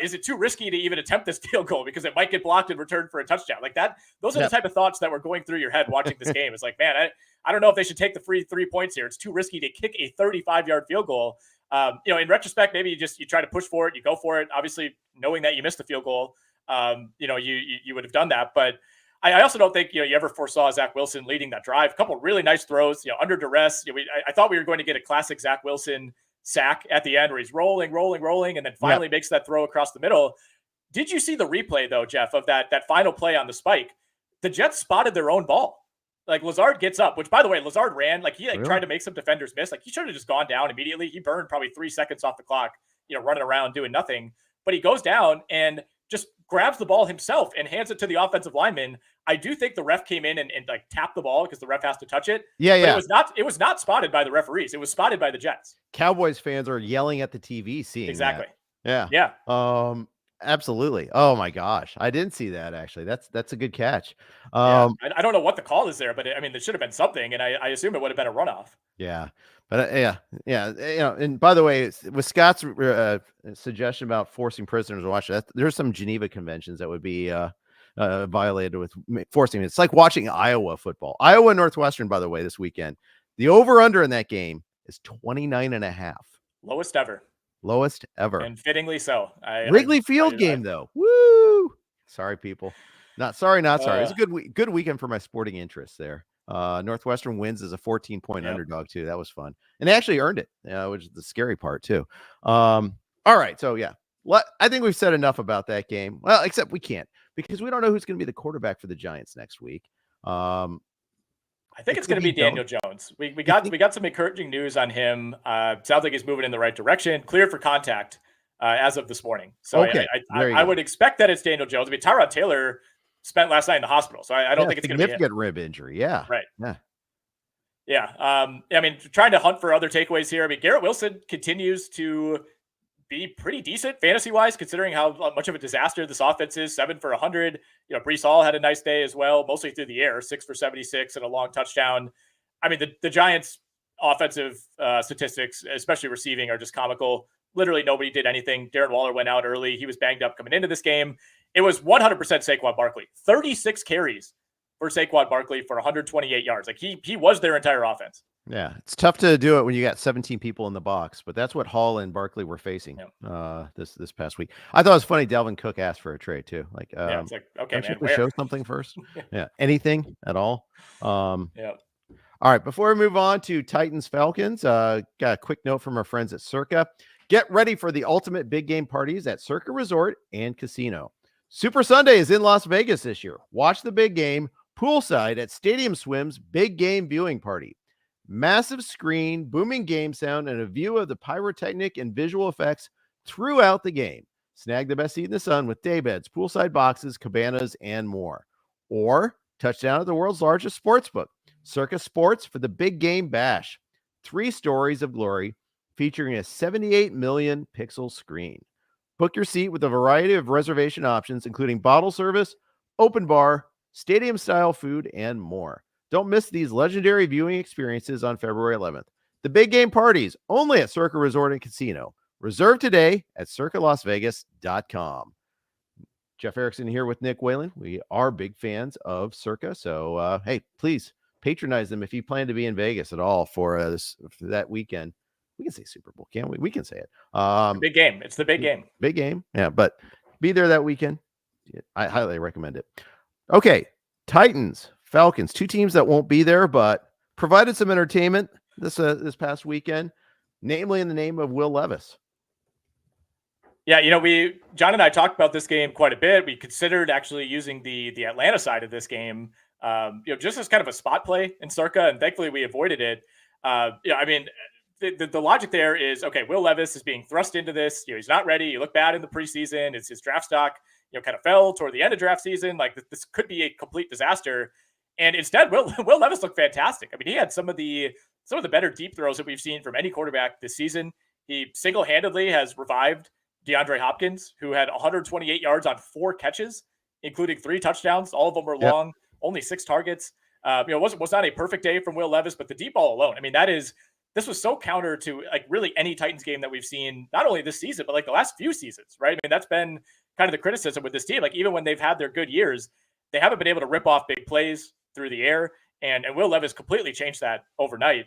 is it too risky to even attempt this field goal because it might get blocked and returned for a touchdown? Like that, those are the type of thoughts that were going through your head watching this game. It's like, man, I don't know if they should take the free 3 points here. It's too risky to kick a 35-yard field goal. In retrospect, maybe you try to push for it, you go for it. Obviously, knowing that you missed the field goal, you would have done that. But I also don't think you ever foresaw Zach Wilson leading that drive. A couple of really nice throws, under duress. I thought we were going to get a classic Zach Wilson sack at the end where he's rolling, and then finally makes that throw across the middle. Did you see the replay though, Jeff, of that final play on the spike? The Jets spotted their own ball. Like Lazard gets up, which by the way, Lazard ran, like he tried to make some defenders miss. Like he should have just gone down immediately. He burned probably 3 seconds off the clock, running around doing nothing. But he goes down and just grabs the ball himself and hands it to the offensive lineman. I do think the ref came in and like tapped the ball because the ref has to touch it. Yeah. It was not spotted by the referees. It was spotted by the Jets. Cowboys fans are yelling at the TV seeing exactly. That. Yeah. Absolutely. Oh my gosh. I didn't see that actually. That's a good catch. I don't know what the call is there, but there should have been something. And I assume it would have been a runoff. Yeah. But and by the way, with Scott's suggestion about forcing prisoners to watch that, there's some Geneva conventions that would be violated with forcing it. It's like watching Iowa football. Iowa Northwestern, by the way, this weekend. The over-under in that game is 29.5. Lowest ever. And fittingly so. Wrigley Field game, though. Woo! Sorry, people. Not sorry. It's a good weekend for my sporting interests there. Northwestern wins as a 14-point underdog, too. That was fun. And they actually earned it, which is the scary part, too. All right. So, yeah. I think we've said enough about that game. Well, except we can't because we don't know who's going to be the quarterback for the Giants next week. I think it's going to be Daniel Jones. We got some encouraging news on him. Sounds like he's moving in the right direction. Cleared for contact as of this morning. So I would expect that it's Daniel Jones. Tyrod Taylor spent last night in the hospital, so I don't think it's going to be significant rib injury. Yeah, right. Yeah. Trying to hunt for other takeaways here. Garrett Wilson continues to be pretty decent fantasy wise, considering how much of a disaster this offense is. 7 for 100. Breece Hall had a nice day as well, mostly through the air, 6 for 76 and a long touchdown. The Giants' offensive statistics, especially receiving, are just comical. Literally nobody did anything. Darren Waller went out early. He was banged up coming into this game. It was 100% Saquon Barkley. 36 carries for Saquon Barkley for 128 yards. Like he was their entire offense. Yeah, it's tough to do it when you got 17 people in the box, but that's what Hall and Barkley were facing this past week. I thought it was funny. Dalvin Cook asked for a trade too. It's like, okay, man, we show something first. Yeah, anything at all. Yeah. All right, before we move on to Titans Falcons, got a quick note from our friends at Circa. Get ready for the ultimate big game parties at Circa Resort and Casino. Super Sunday is in Las Vegas this year. Watch the big game poolside at Stadium Swim's big game viewing party. Massive screen, booming game sound, and a view of the pyrotechnic and visual effects throughout the game. Snag the best seat in the sun with daybeds, poolside boxes, cabanas, and more. Or touchdown at the world's largest sportsbook, Circa Sports, for the big game bash. 3 stories of glory featuring a 78 million pixel screen. Book your seat with a variety of reservation options, including bottle service, open bar, stadium-style food, and more. Don't miss these legendary viewing experiences on February 11th. The big game parties only at Circa Resort and Casino. Reserve today at circalasvegas.com. Jeff Erickson here with Nick Whalen. We are big fans of Circa, so hey, please patronize them if you plan to be in Vegas at all for that weekend. We can say Super Bowl, can't we? We can say it. Big game. It's the big game. Big game. Yeah, but be there that weekend. I highly recommend it. Okay, Titans. Falcons, 2 teams that won't be there, but provided some entertainment this past weekend, namely in the name of Will Levis. Yeah, John and I talked about this game quite a bit. We considered actually using the Atlanta side of this game, just as kind of a spot play in Circa, and thankfully we avoided it. The logic there is, okay, Will Levis is being thrust into this. He's not ready. He looked bad in the preseason. His draft stock, kind of fell toward the end of draft season. Like this could be a complete disaster. And instead, Will Levis looked fantastic. He had some of the better deep throws that we've seen from any quarterback this season. He single-handedly has revived DeAndre Hopkins, who had 128 yards on 4 catches, including 3 touchdowns. All of them were long, only 6 targets. Was not a perfect day from Will Levis, but the deep ball alone. This was so counter to really any Titans game that we've seen, not only this season, but the last few seasons, right? That's been kind of the criticism with this team. Even when they've had their good years, they haven't been able to rip off big plays through the air, and Will Levis completely changed that overnight.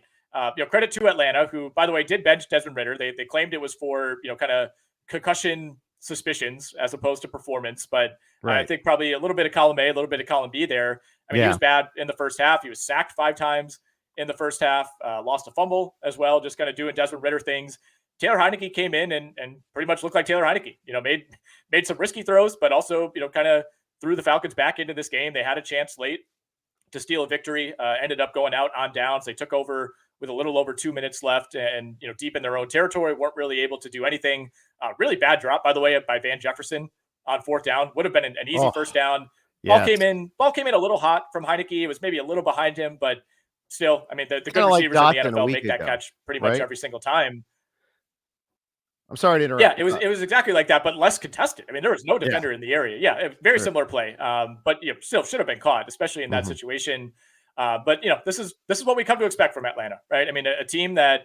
Credit to Atlanta, who, by the way, did bench Desmond Ridder. They claimed it was for kind of concussion suspicions as opposed to performance, but right. I think probably a little bit of column A, a little bit of column B there. He was bad in the first half. He was sacked 5 times in the first half, lost a fumble as well, just kind of doing Desmond Ridder things. Taylor Heineke came in and pretty much looked like Taylor Heineke. Made some risky throws, but also kind of threw the Falcons back into this game. They had a chance late to steal a victory. Ended up going out on downs. They took over with a little over 2 minutes left, and deep in their own territory, weren't really able to do anything. Really bad drop, by the way, by Van Jefferson on 4th down. Would have been an easy first down. Ball came in a little hot from Heineke. It was maybe a little behind him, but still, I mean, the good receivers in the NFL make that catch pretty much every single time. I'm sorry to interrupt. Yeah, it was exactly like that, but less contested. I mean, there was no defender in the area. Yeah, very similar play. But still should have been caught, especially in that situation. But this is what we come to expect from Atlanta, right? I mean, a team that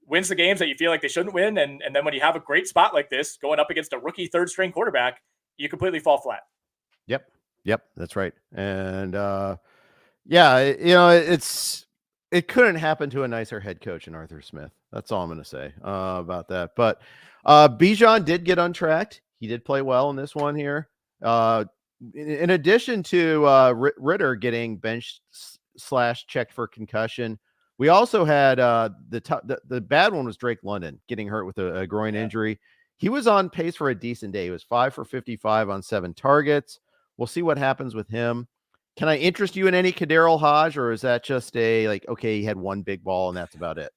wins the games that you feel like they shouldn't win, and then when you have a great spot like this going up against a rookie 3rd-string quarterback, you completely fall flat. Yep, that's right. And it couldn't happen to a nicer head coach in Arthur Smith. That's all I'm going to say about that. But Bijan did get untracked. He did play well in this one here. In addition to Ritter getting benched / checked for concussion, we also had the bad one was Drake London getting hurt with a groin injury. He was on pace for a decent day. He was 5 for 55 on 7 targets. We'll see what happens with him. Can I interest you in any Kaderil Hodge, or is that just okay, he had one big ball and that's about it?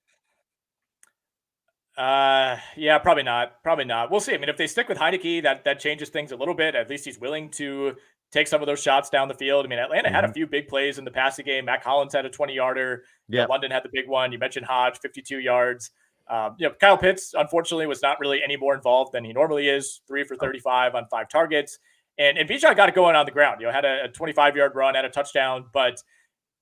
Yeah, probably not. We'll see. I mean, if they stick with Heineke, that changes things a little bit. At least he's willing to take some of those shots down the field. I mean, Atlanta had a few big plays in the passing game. Matt Collins had a 20-yarder. Yeah, London had the big one. You mentioned Hodge, 52 yards. Kyle Pitts, unfortunately, was not really any more involved than he normally is. 3 for 35 on 5 targets. And Bijan got it going on the ground. Had a 25-yard run, had a touchdown, but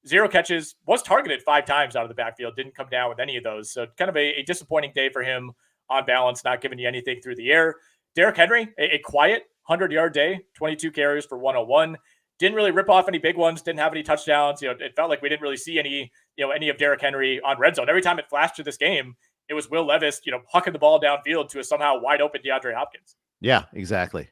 0 catches, was targeted 5 times out of the backfield, didn't come down with any of those. So kind of a disappointing day for him on balance, not giving you anything through the air. Derrick Henry, a quiet 100-yard day, 22 carries for 101. Didn't really rip off any big ones, didn't have any touchdowns. It felt like we didn't really see any of Derrick Henry on red zone. Every time it flashed to this game, it was Will Levis, hucking the ball downfield to a somehow wide open DeAndre Hopkins. Yeah, exactly.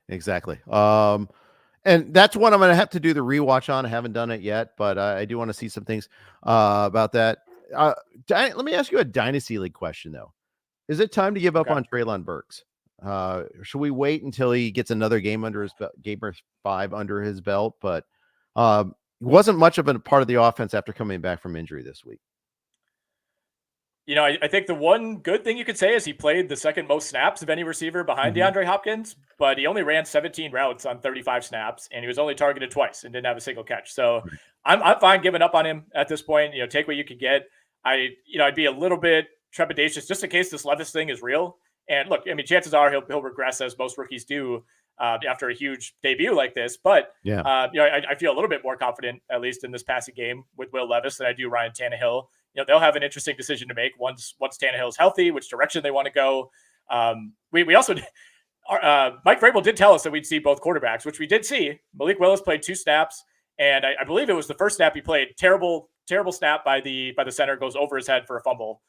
And that's one I'm going to have to do the rewatch on. I haven't done it yet, but I do want to see some things about that. Let me ask you a Dynasty League question, though. Is it time to give up on Treylon Burks? Should we wait until he gets another game under his game or 5 under his belt? But wasn't much of a part of the offense after coming back from injury this week. I think the one good thing you could say is he played the 2nd most snaps of any receiver behind DeAndre Hopkins, but he only ran 17 routes on 35 snaps, and he was only targeted twice and didn't have a single catch. So I'm fine giving up on him at this point. Take what you could get. I'd be a little bit trepidatious just in case this Levis thing is real. And look, I mean, chances are he'll regress, as most rookies do after a huge debut like this. But I feel a little bit more confident, at least in this passing game, with Will Levis than I do Ryan Tannehill. They'll have an interesting decision to make once Tannehill's healthy, which direction they want to go. We also Mike Vrabel did tell us that we'd see both quarterbacks, which we did see. Malik Willis played 2 snaps, and I believe it was the first snap he played. Terrible snap by the center, goes over his head for a fumble.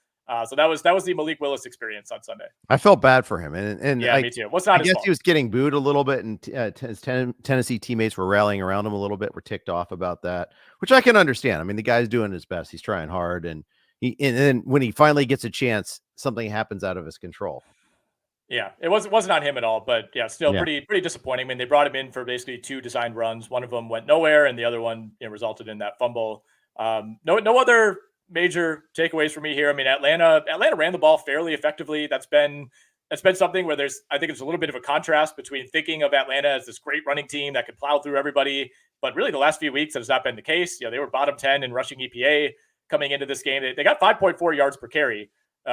So that was the Malik Willis experience on Sunday. I felt bad for him, and yeah, me too. What's not? I guess he was getting booed a little bit, and his Tennessee teammates were rallying around him a little bit. Were ticked off about that, which I can understand. I mean, the guy's doing his best; he's trying hard, and then when he finally gets a chance, something happens out of his control. Yeah, it wasn't on him at all, but still pretty disappointing. I mean, they brought him in for basically 2 designed runs. One of them went nowhere, and the other one resulted in that fumble. No other major takeaways for me here. I mean, Atlanta ran the ball fairly effectively. That's been something where I think it's a little bit of a contrast between thinking of Atlanta as this great running team that could plow through everybody, but really the last few weeks that has not been the case. They were bottom 10 in rushing EPA coming into this game. They got 5.4 yards per carry,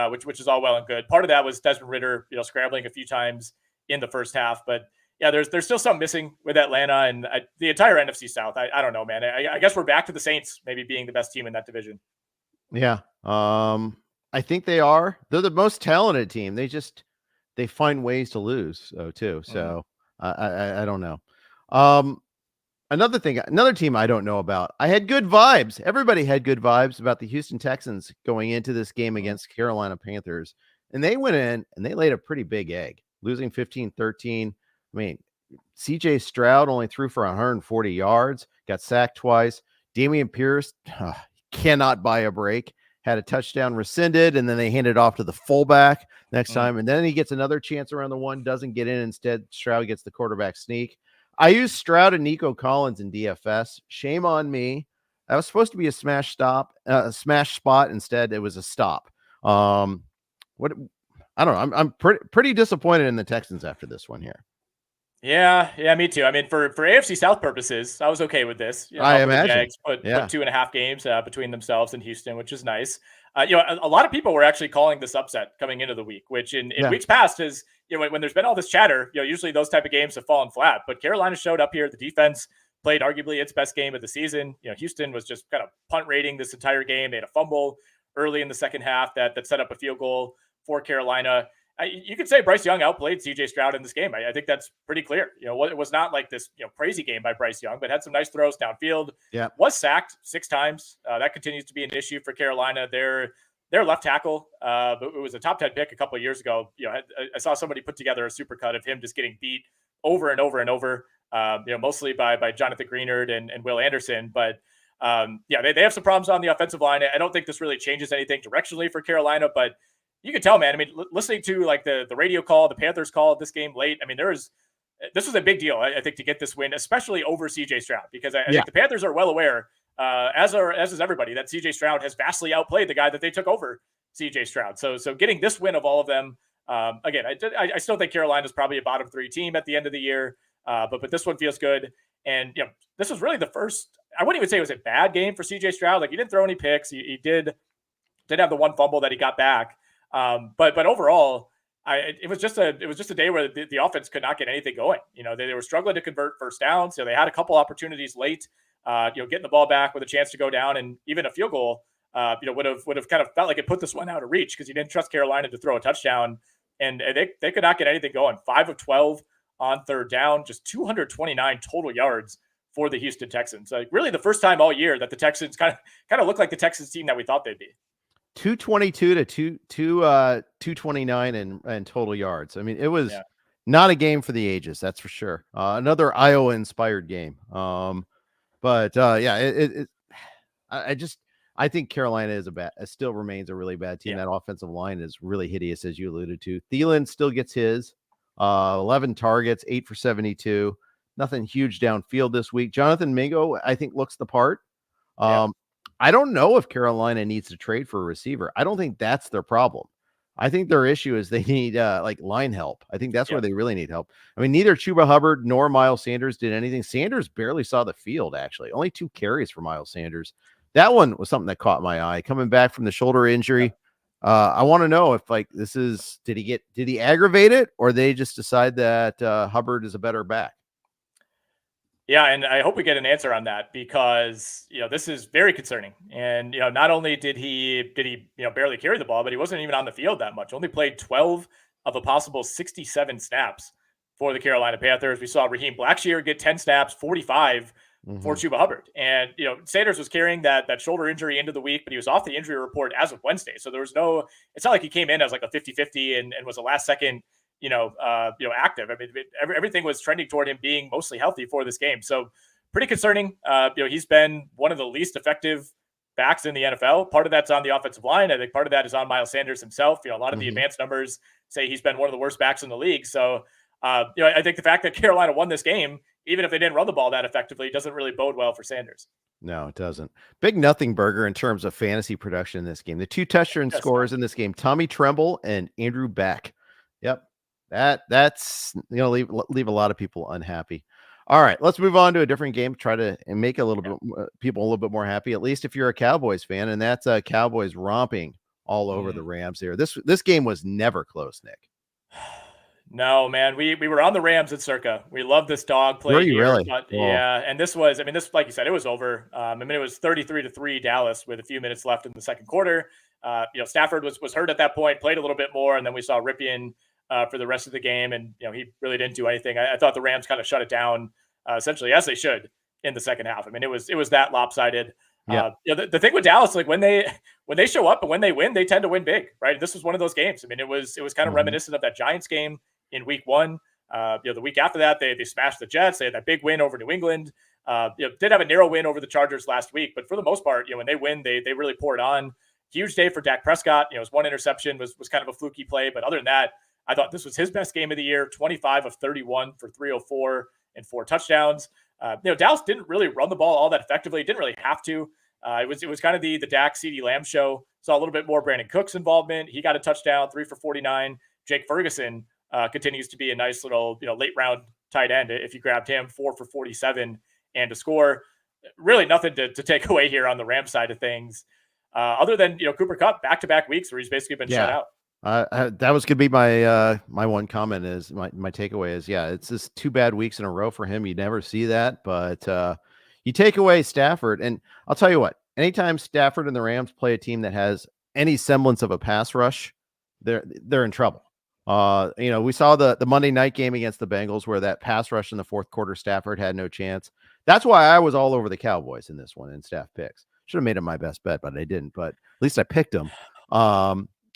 which is all well and good. Part of that was Desmond Ridder, scrambling a few times in the first half, but yeah, there's still something missing with Atlanta and the entire NFC South. I don't know, man. I guess we're back to the Saints maybe being the best team in that division. Yeah. I think they are. They're the most talented team. They find ways to lose too. So I don't know. Another team I don't know about. I had good vibes. Everybody had good vibes about the Houston Texans going into this game against Carolina Panthers. And they went in and they laid a pretty big egg, losing 15-13. I mean, CJ Stroud only threw for 140 yards, got sacked twice. Dameon Pierce cannot buy a break. had a touchdown rescinded, and then they handed it off to the fullback next time. And then he gets another chance around the one, doesn't get in. Instead, Stroud gets the quarterback sneak. I used Stroud and Nico Collins in DFS. Shame on me. That was supposed to be a smash spot. Instead, it was a stop. What? I don't know. I'm pretty disappointed in the Texans after this one here. Yeah, me too. I mean, for AFC South purposes, I was okay with this. I imagine. The Jags put 2.5 games between themselves and Houston, which is nice. A lot of people were actually calling this upset coming into the week, which in weeks past is, when there's been all this chatter, usually those type of games have fallen flat. But Carolina showed up here. The defense played arguably its best game of the season. Houston was just kind of punt rating this entire game. They had a fumble early in the second half that set up a field goal for Carolina. You could say Bryce Young outplayed CJ Stroud in this game. I think that's pretty clear. It was not like this crazy game by Bryce Young, but had some nice throws downfield. Yeah, was sacked 6 times. That continues to be an issue for Carolina. Their left tackle, but it was a top 10 pick a couple of years ago. I saw somebody put together a supercut of him just getting beat over and over and over. Mostly by Jonathan Greenard and Will Anderson, but they have some problems on the offensive line. I don't think this really changes anything directionally for Carolina, but you can tell, man. I mean, listening to like the radio call, the Panthers called this game late. I mean, this was a big deal, I think, to get this win, especially over CJ Stroud, because I think the Panthers are well aware, as is everybody, that CJ Stroud has vastly outplayed the guy that they took over CJ Stroud. So getting this win of all of them, again, I still think Carolina's probably a bottom 3 team at the end of the year, but this one feels good. And this was really the first. I wouldn't even say it was a bad game for CJ Stroud. Like, he didn't throw any picks. He did have the one fumble that he got back. But overall, it was just a day where the offense could not get anything going. They were struggling to convert first downs. They had a couple opportunities late, getting the ball back with a chance to go down, and even a field goal, would have kind of felt like it put this one out of reach, because you didn't trust Carolina to throw a touchdown, and they could not get anything going. 5 of 12 on third down, just 229 total yards for the Houston Texans. Like, really the first time all year that the Texans kind of look like the Texans team that we thought they'd be. 222 to 229 in total yards. I mean, it was not a game for the ages, that's for sure. Another Iowa inspired game. I think Carolina still remains a really bad team. That offensive line is really hideous, as you alluded to. Thielen still gets his 11 targets, 8 for 72. Nothing huge downfield this week. Jonathan Mingo, I think, looks the part. I don't know if Carolina needs to trade for a receiver. I don't think that's their problem. I think their issue is they need line help. I think that's where they really need help. I mean, neither Chuba Hubbard nor Miles Sanders did anything. Sanders barely saw the field, actually. Only 2 carries for Miles Sanders. That one was something that caught my eye. Coming back from the shoulder injury. I want to know if did he aggravate it, or they just decide that Hubbard is a better back? Yeah, and I hope we get an answer on that, because this is very concerning. And not only did he barely carry the ball, but he wasn't even on the field that much. Only played 12 of a possible 67 snaps for the Carolina Panthers. We saw Raheem Blackshear get 10 snaps, 45 for Chuba Hubbard. And Sanders was carrying that shoulder injury into the week, but he was off the injury report as of Wednesday. So there was it's not like he came in as like a 50-50 and was a last second active. I mean, everything was trending toward him being mostly healthy for this game. So pretty concerning. He's been one of the least effective backs in the NFL. Part of that's on the offensive line. I think part of that is on Miles Sanders himself. A lot of the advanced numbers say he's been one of the worst backs in the league. So, I think the fact that Carolina won this game, even if they didn't run the ball that effectively, doesn't really bode well for Sanders. No, it doesn't. Big nothing burger in terms of fantasy production in this game. The 2 touchdown scorers in this game, Tommy Tremble and Andrew Beck. Yep. That's leave a lot of people unhappy. All right, let's move on to a different game. Try to make a little bit people a little bit more happy, at least if you're a Cowboys fan, and that's Cowboys romping all over the Rams here. This game was never close, Nick. No, man, we were on the Rams at Circa. We love this dog play. Were you really? But, yeah, and this like you said, it was over. It was 33-3 Dallas with a few minutes left in the second quarter. Stafford was hurt at that point, played a little bit more, and then we saw Ripien for the rest of the game, and he really didn't do anything. I thought the Rams kind of shut it down, essentially, as they should in the second half. I mean, it was that lopsided. The thing with Dallas, like when they show up and when they win, they tend to win big, right? This was one of those games. I mean, it was kind of reminiscent of that Giants game in week 1. The week after that, they smashed the Jets. They had that big win over New England. Did have a narrow win over the Chargers last week, but for the most part, when they win, they really pour it on. Huge day for Dak Prescott. His one interception was kind of a fluky play, but other than that, I thought this was his best game of the year. 25 of 31 for 304 and 4 touchdowns. Dallas didn't really run the ball all that effectively. Didn't really have to. It was kind of the Dak CeeDee Lamb show. Saw a little bit more Brandon Cooks involvement. He got a touchdown, 3 for 49. Jake Ferguson continues to be a nice little late round tight end if you grabbed him, 4 for 47 and a score. Really nothing to take away here on the Rams side of things, other than Cooper Kupp back-to-back weeks where he's basically been shut out. That was gonna be my my one comment is my takeaway is it's just 2 bad weeks in a row for him. You never see that, but you take away Stafford, and I'll tell you what, anytime Stafford and the Rams play a team that has any semblance of a pass rush, they're in trouble. We saw the Monday night game against the Bengals where that pass rush in the fourth quarter, Stafford had no chance. That's why I was all over the Cowboys in this one in staff picks. Should have made him my best bet, but I didn't. But at least I picked him.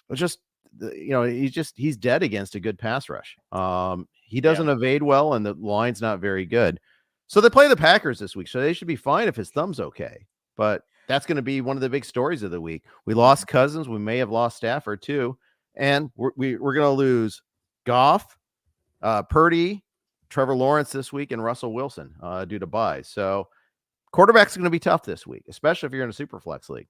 It's just he's dead against a good pass rush. He doesn't evade well, and the line's not very good. So they play the Packers this week, so they should be fine if his thumb's okay. But that's going to be one of the big stories of the week. We lost Cousins. We may have lost Stafford too. And we're going to lose Goff, Purdy, Trevor Lawrence this week, and Russell Wilson due to buys. So quarterback's going to be tough this week, especially if you're in a super flex league.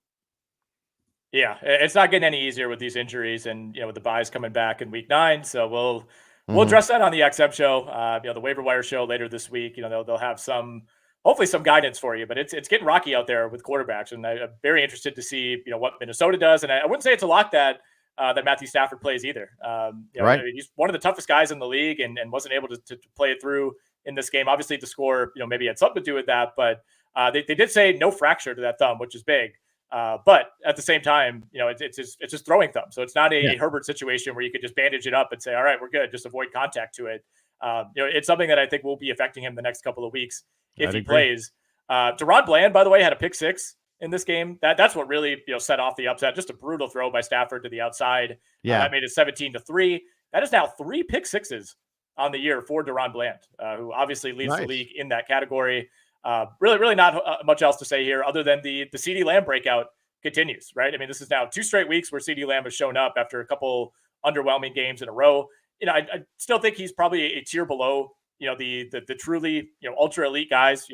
Yeah, it's not getting any easier with these injuries and with the buys coming back in week 9. So we'll address that on the XM show, the waiver wire show later this week. They'll have hopefully some guidance for you, but it's getting rocky out there with quarterbacks, and I'm very interested to see what Minnesota does. And I wouldn't say it's a lock that Matthew Stafford plays either. Right. He's one of the toughest guys in the league and wasn't able to play it through in this game. Obviously the score, maybe had something to do with that, but they did say no fracture to that thumb, which is big. But at the same time, it's just throwing thumb. So it's not a Herbert situation where you could just bandage it up and say, all right, we're good. Just avoid contact to it. It's something that I think will be affecting him the next couple of weeks if he plays. Deron Bland, by the way, had a pick 6 in this game. That's what really set off the upset. Just a brutal throw by Stafford to the outside. That made it 17-3. That is now 3 pick 6s on the year for Deron Bland, who obviously leads the league in that category. Really not much else to say here other than the CeeDee Lamb breakout continues, right? I mean, this is now 2 straight weeks where CeeDee Lamb has shown up after a couple underwhelming games in a row. I still think he's probably a tier below, the truly, ultra elite guys,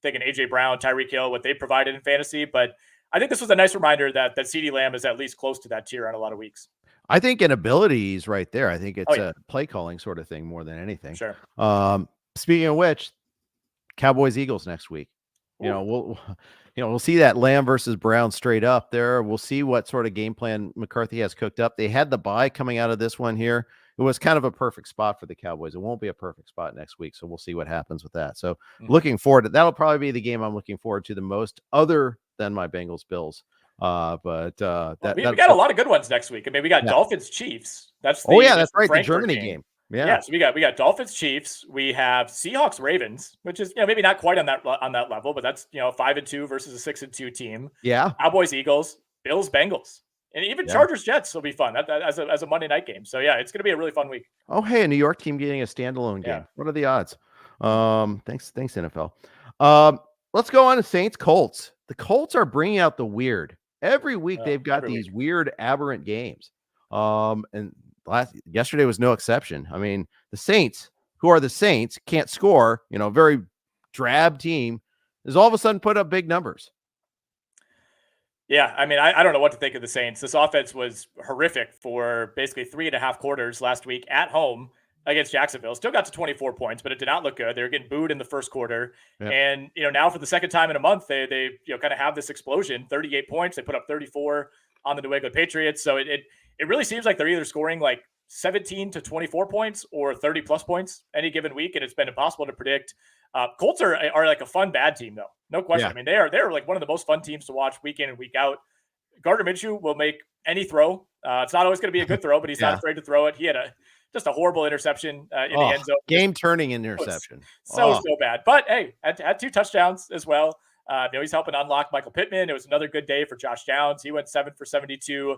thinking AJ Brown, Tyreek Hill, what they provided in fantasy. But I think this was a nice reminder that CeeDee Lamb is at least close to that tier on a lot of weeks. I think in ability he's right there. I think it's a play calling sort of thing more than anything. Sure. Speaking of which, Cowboys Eagles next week. We'll see that Lamb versus Brown straight up there. We'll see what sort of game plan McCarthy has cooked up. They had the bye coming out of this one here. It was kind of a perfect spot for the Cowboys. It won't be a perfect spot next week, so we'll see what happens with that. So looking forward to that'll probably be the game I'm looking forward to the most, other than my Bengals Bills. We got a lot of good ones next week. I mean, we got Dolphins Chiefs. That's that's right, the Frankfurt Germany game. Yeah, so we got Dolphins Chiefs. We have Seahawks Ravens, which is maybe not quite on that level, but that's 5-2 versus a 6-2 team. Yeah, Cowboys Eagles, Bills Bengals, and even Chargers Jets will be fun. That as a Monday night game. So it's going to be a really fun week. Oh hey, a New York team getting a standalone game. What are the odds? Thanks NFL. Let's go on to Saints Colts. The Colts are bringing out the weird every week. They've got these weird aberrant games. And yesterday was no exception. I mean, the Saints, who are the Saints, can't score, very drab team, is all of a sudden put up big numbers. Yeah, I mean, I don't know what to think of the Saints. This offense was horrific for basically 3.5 quarters last week at home against Jacksonville. Still got to 24 points, but it did not look good. They were getting booed in the first quarter. Yep. And, now for the second time in a month, they kind of have this explosion, 38 points. They put up 34 on the New England Patriots. So it really seems like they're either scoring like 17 to 24 points or 30 plus points any given week. And it's been impossible to predict. Colts are like a fun, bad team though. No question. Yeah. I mean, they're like one of the most fun teams to watch week in and week out. Gardner Minshew will make any throw. It's not always going to be a good throw, but he's not afraid to throw it. He had just a horrible interception in the end zone. Game-turning interception. So bad. But hey, had 2 touchdowns as well. He's helping unlock Michael Pittman. It was another good day for Josh Downs. He went 7 for 72.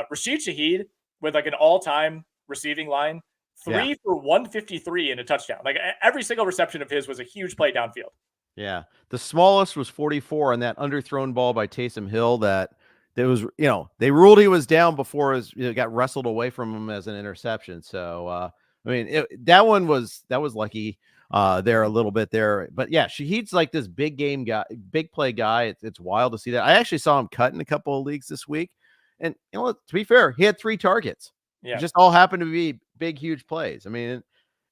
Rashid Shaheed with like an all-time receiving line, 3 for 153 and a touchdown. Like every single reception of his was a huge play downfield. Yeah. The smallest was 44 on that underthrown ball by Taysom Hill that there was, they ruled he was down before it got wrestled away from him as an interception. So, I mean, that was lucky there a little bit there. But yeah, Shaheed's like this big game guy, big play guy. It's wild to see that. I actually saw him cut in a couple of leagues this week. And to be fair, he had 3 targets. Yeah. It just all happened to be big, huge plays. I mean,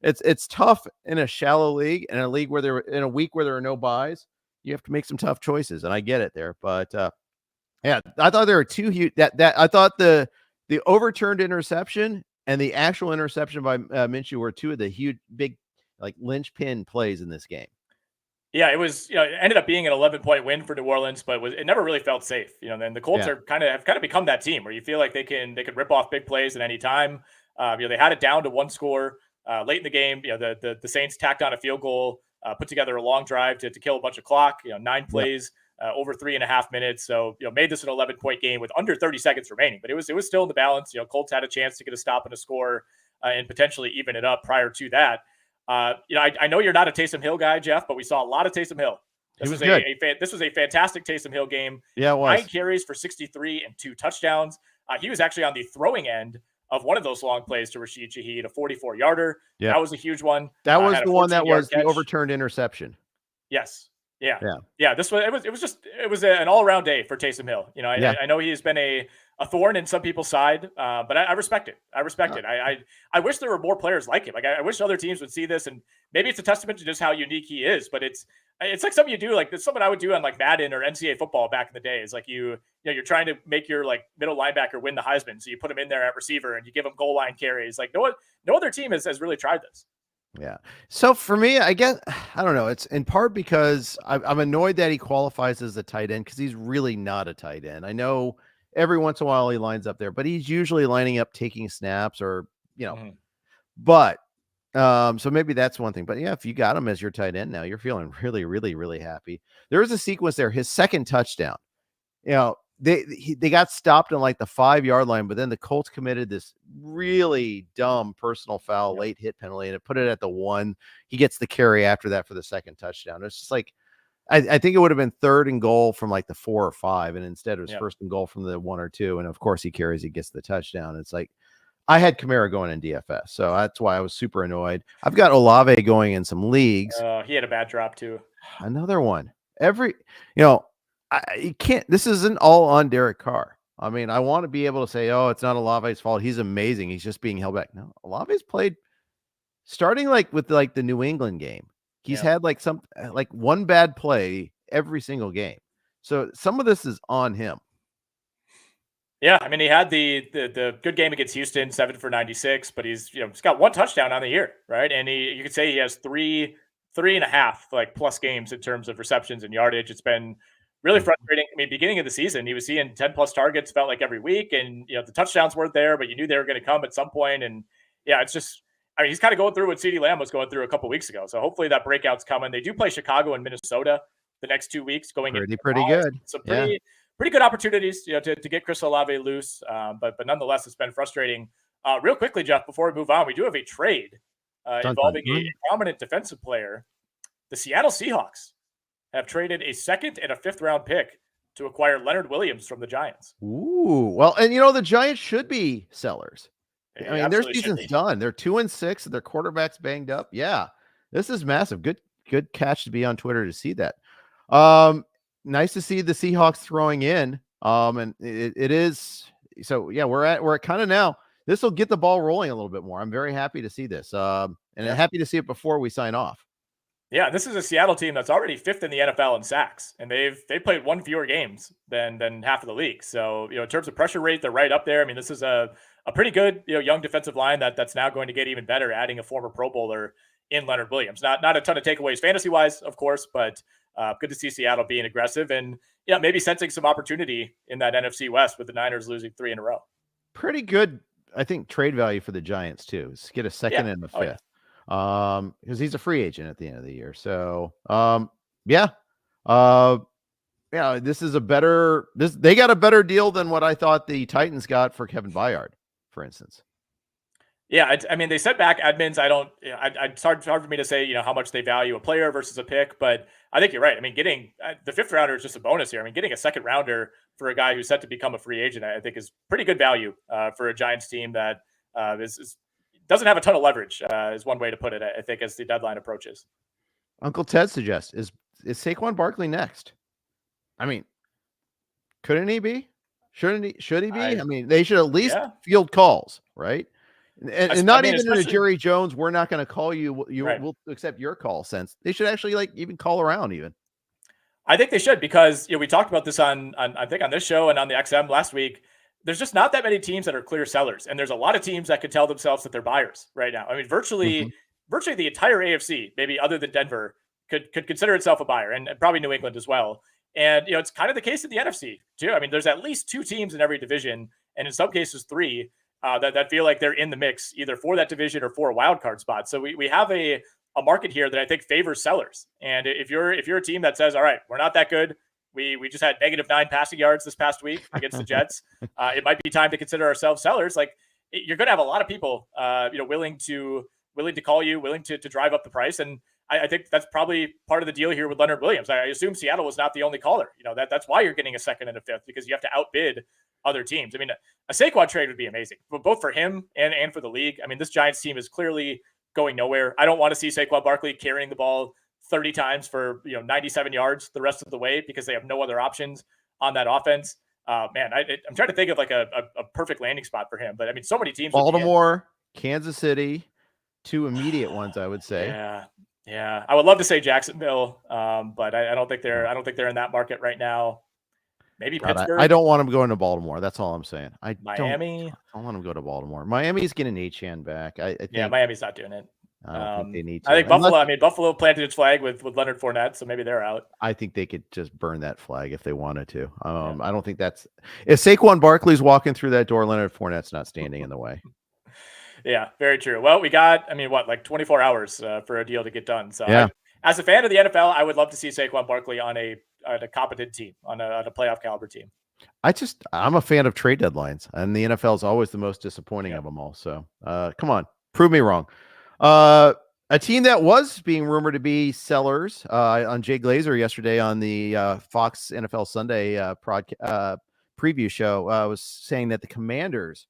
it's tough in a shallow league and a league where in a week where there are no buys. You have to make some tough choices, and I get it there. But yeah, I thought there were 2 huge that I thought the overturned interception and the actual interception by Minshew were 2 of the huge, big, like linchpin plays in this game. Yeah, it was. It ended up being an 11-point win for New Orleans, but it never really felt safe. And the Colts have kind of become that team where you feel like they can rip off big plays at any time. They had it down to 1 score late in the game. The Saints tacked on a field goal, put together a long drive to kill a bunch of clock. 9 plays. Over 3.5 minutes. So, made this an 11-point game with under 30 seconds remaining, but it was still in the balance. Colts had a chance to get a stop and a score and potentially even it up prior to that. I know you're not a Taysom Hill guy, Jeff, but we saw a lot of Taysom Hill. This was a fantastic Taysom Hill game. Yeah, it was. 9 carries for 63 and 2 touchdowns. He was actually on the throwing end of one of those long plays to Rashid Shaheed, a 44-yarder. Yeah. That was a huge one. That was the one that was the overturned interception. Yes. Yeah. This was it was an all around day for Taysom Hill. I know he has been a thorn in some people's side, but I respect it. I wish there were more players like him. Like I wish other teams would see this, and maybe it's a testament to just how unique he is. But it's like something you do, like it's something I would do on like Madden or NCAA football back in the day. Is like you're trying to make your like middle linebacker win the Heisman, so you put him in there at receiver and you give him goal line carries. Like no other team has really tried this. Yeah. So for me, I guess, I don't know. It's in part because I'm annoyed that he qualifies as a tight end because he's really not a tight end. I know every once in a while he lines up there, but he's usually lining up, taking snaps or, but so maybe that's one thing. But yeah, if you got him as your tight end now, you're feeling really, really, really happy. There was a sequence there, his second touchdown, they got stopped on like the 5-yard line, but then the Colts committed this really dumb personal foul, late hit penalty, and it put it at the 1. He gets the carry after that for the second touchdown. It's just like, I think it would have been 3rd and goal from like the 4 or 5, and instead it was 1st and goal from the 1 or 2. And of course he carries, he gets the touchdown. It's like, I had Kamara going in DFS, so that's why I was super annoyed. I've got Olave going in some leagues. He had a bad drop too. Another one. You can't, this isn't all on Derek Carr. I mean, I want to be able to say, oh, it's not Olave's fault. He's amazing. He's just being held back. No, Olave's played starting like with like the New England game. He's had like one bad play every single game. So some of this is on him. Yeah. I mean, he had the good game against Houston, 7 for 96, but he's got 1 touchdown on the year. Right. And you could say he has 3.5 like plus games in terms of receptions and yardage. It's been really frustrating. I mean, beginning of the season, he was seeing 10 plus targets, felt like every week, and the touchdowns weren't there, but you knew they were going to come at some point. And yeah, it's just, I mean, he's kind of going through what CeeDee Lamb was going through a couple of weeks ago. So hopefully that breakout's coming. They do play Chicago and Minnesota the next 2 weeks, going pretty good. So pretty good opportunities, to get Chris Olave loose. But nonetheless, it's been frustrating. Real quickly, Jeff, before we move on, we do have a trade involving a prominent defensive player. The Seattle Seahawks have traded a 2nd and a 5th round pick to acquire Leonard Williams from the Giants. Ooh, well, and the Giants should be sellers. I mean, their season's done. They're 2-6, and their quarterback's banged up. Yeah, this is massive. Good catch to be on Twitter to see that. Nice to see the Seahawks throwing in. And it is so. Yeah, we're at kind of now. This will get the ball rolling a little bit more. I'm very happy to see this. And happy to see it before we sign off. Yeah, this is a Seattle team that's already 5th in the NFL in sacks, and they played 1 fewer games than half of the league. So, in terms of pressure rate, they're right up there. I mean, this is a pretty good, young defensive line that's now going to get even better, adding a former Pro Bowler in Leonard Williams. Not a ton of takeaways fantasy-wise, of course, but good to see Seattle being aggressive and maybe sensing some opportunity in that NFC West with the Niners losing 3 in a row. Pretty good, I think, trade value for the Giants too. Let's get a 2nd and a 5th. Because he's a free agent at the end of the year. So, this is they got a better deal than what I thought the Titans got for Kevin Byard, for instance. Yeah, I mean, they sent back Edmonds. I don't. It's hard for me to say, how much they value a player versus a pick, but I think you're right. I mean, getting the 5th rounder is just a bonus here. I mean, getting a 2nd rounder for a guy who's set to become a free agent, I think, is pretty good value for a Giants team that doesn't have a ton of leverage. Is one way to put it, I think, as the deadline approaches. Uncle Ted suggests is Saquon Barkley next? I mean, couldn't he be? Shouldn't he? Should he be? I mean, they should at least field calls, right? And not even in a Jerry Jones, we're not going to call you. We'll accept your call sense. They should actually even call around even. I think they should, because we talked about this on I think on this show and on the XM last week. There's just not that many teams that are clear sellers, and there's a lot of teams that could tell themselves that they're buyers right now. I mean, virtually the entire AFC, maybe other than Denver, could consider itself a buyer, and probably New England as well. And it's kind of the case in the NFC too. I mean, there's at least 2 teams in every division, and in some cases 3. That feel like they're in the mix either for that division or for a wild card spot. So we have a market here that I think favors sellers. And if you're a team that says, all right, we're not that good, we just had -9 passing yards this past week against the Jets, it might be time to consider ourselves sellers. Like, you're going to have a lot of people willing to call you, willing to drive up the price. And I think that's probably part of the deal here with Leonard Williams. I assume Seattle was not the only caller. That's why you're getting a 2nd and a 5th, because you have to outbid other teams. I mean, a Saquon trade would be amazing, but both for him and for the league. I mean, this Giants team is clearly going nowhere. I don't want to see Saquon Barkley carrying the ball 30 times for 97 yards the rest of the way, because they have no other options on that offense. Man, I'm trying to think of like a perfect landing spot for him, but I mean, so many teams. Baltimore, Kansas City, 2 immediate ones, I would say. Yeah. I would love to say Jacksonville, but I don't think they're in that market right now. Maybe Pittsburgh. I don't want him going to Baltimore. That's all I'm saying. Miami. I don't want him to go to Baltimore. Miami's getting Achane back. I think, Miami's not doing it. I don't think they need to. I think Buffalo planted its flag with Leonard Fournette, so maybe they're out. I think they could just burn that flag if they wanted to. I don't think that's if Saquon Barkley's walking through that door, Leonard Fournette's not standing in the way. Yeah, very true. Well, we got, 24 hours for a deal to get done. So as a fan of the NFL, I would love to see Saquon Barkley on a competent team, on a playoff caliber team. I'm a fan of trade deadlines, and the NFL is always the most disappointing of them all. So come on, prove me wrong. A team that was being rumored to be sellers on Jay Glazer yesterday on the Fox NFL Sunday preview show was saying that the Commanders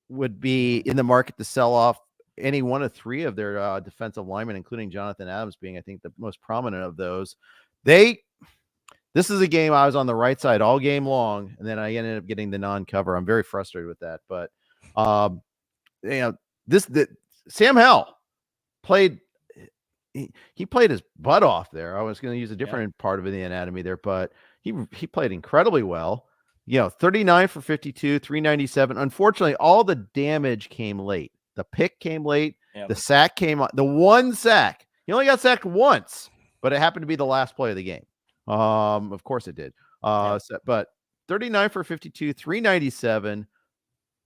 would be in the market to sell off any one of 3 of their defensive linemen, including Jonathan Adams being, I think, the most prominent of those. This is a game I was on the right side all game long, and then I ended up getting the non-cover. I'm very frustrated with that, but Sam Howell played. He played his butt off there. I was going to use a different part of the anatomy there, but he played incredibly well. 39 for 52, 397. Unfortunately, all the damage came late. The pick came late. Yep. The sack came on. The one sack. He only got sacked once, but it happened to be the last play of the game. Of course it did. But 39 for 52, 397,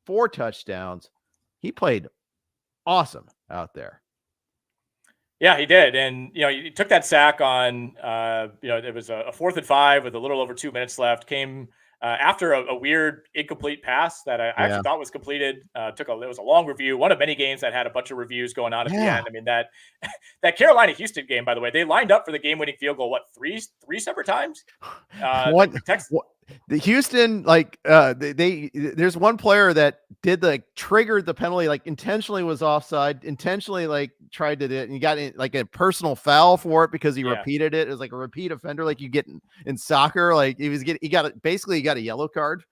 4 touchdowns. He played awesome out there. Yeah, he did. And, he took that sack on, it was a 4th and 5 with a little over 2 minutes left, came after a weird incomplete pass that I actually thought was completed. It was a long review, one of many games that had a bunch of reviews going on at the end. I mean, that Carolina-Houston game, by the way, they lined up for the game-winning field goal, three separate times? The Houston, there's one player that triggered the penalty, intentionally was offside, intentionally tried to do it, and he got a personal foul for it because he repeated it. It was like a repeat offender, like you get in soccer. He got a yellow card,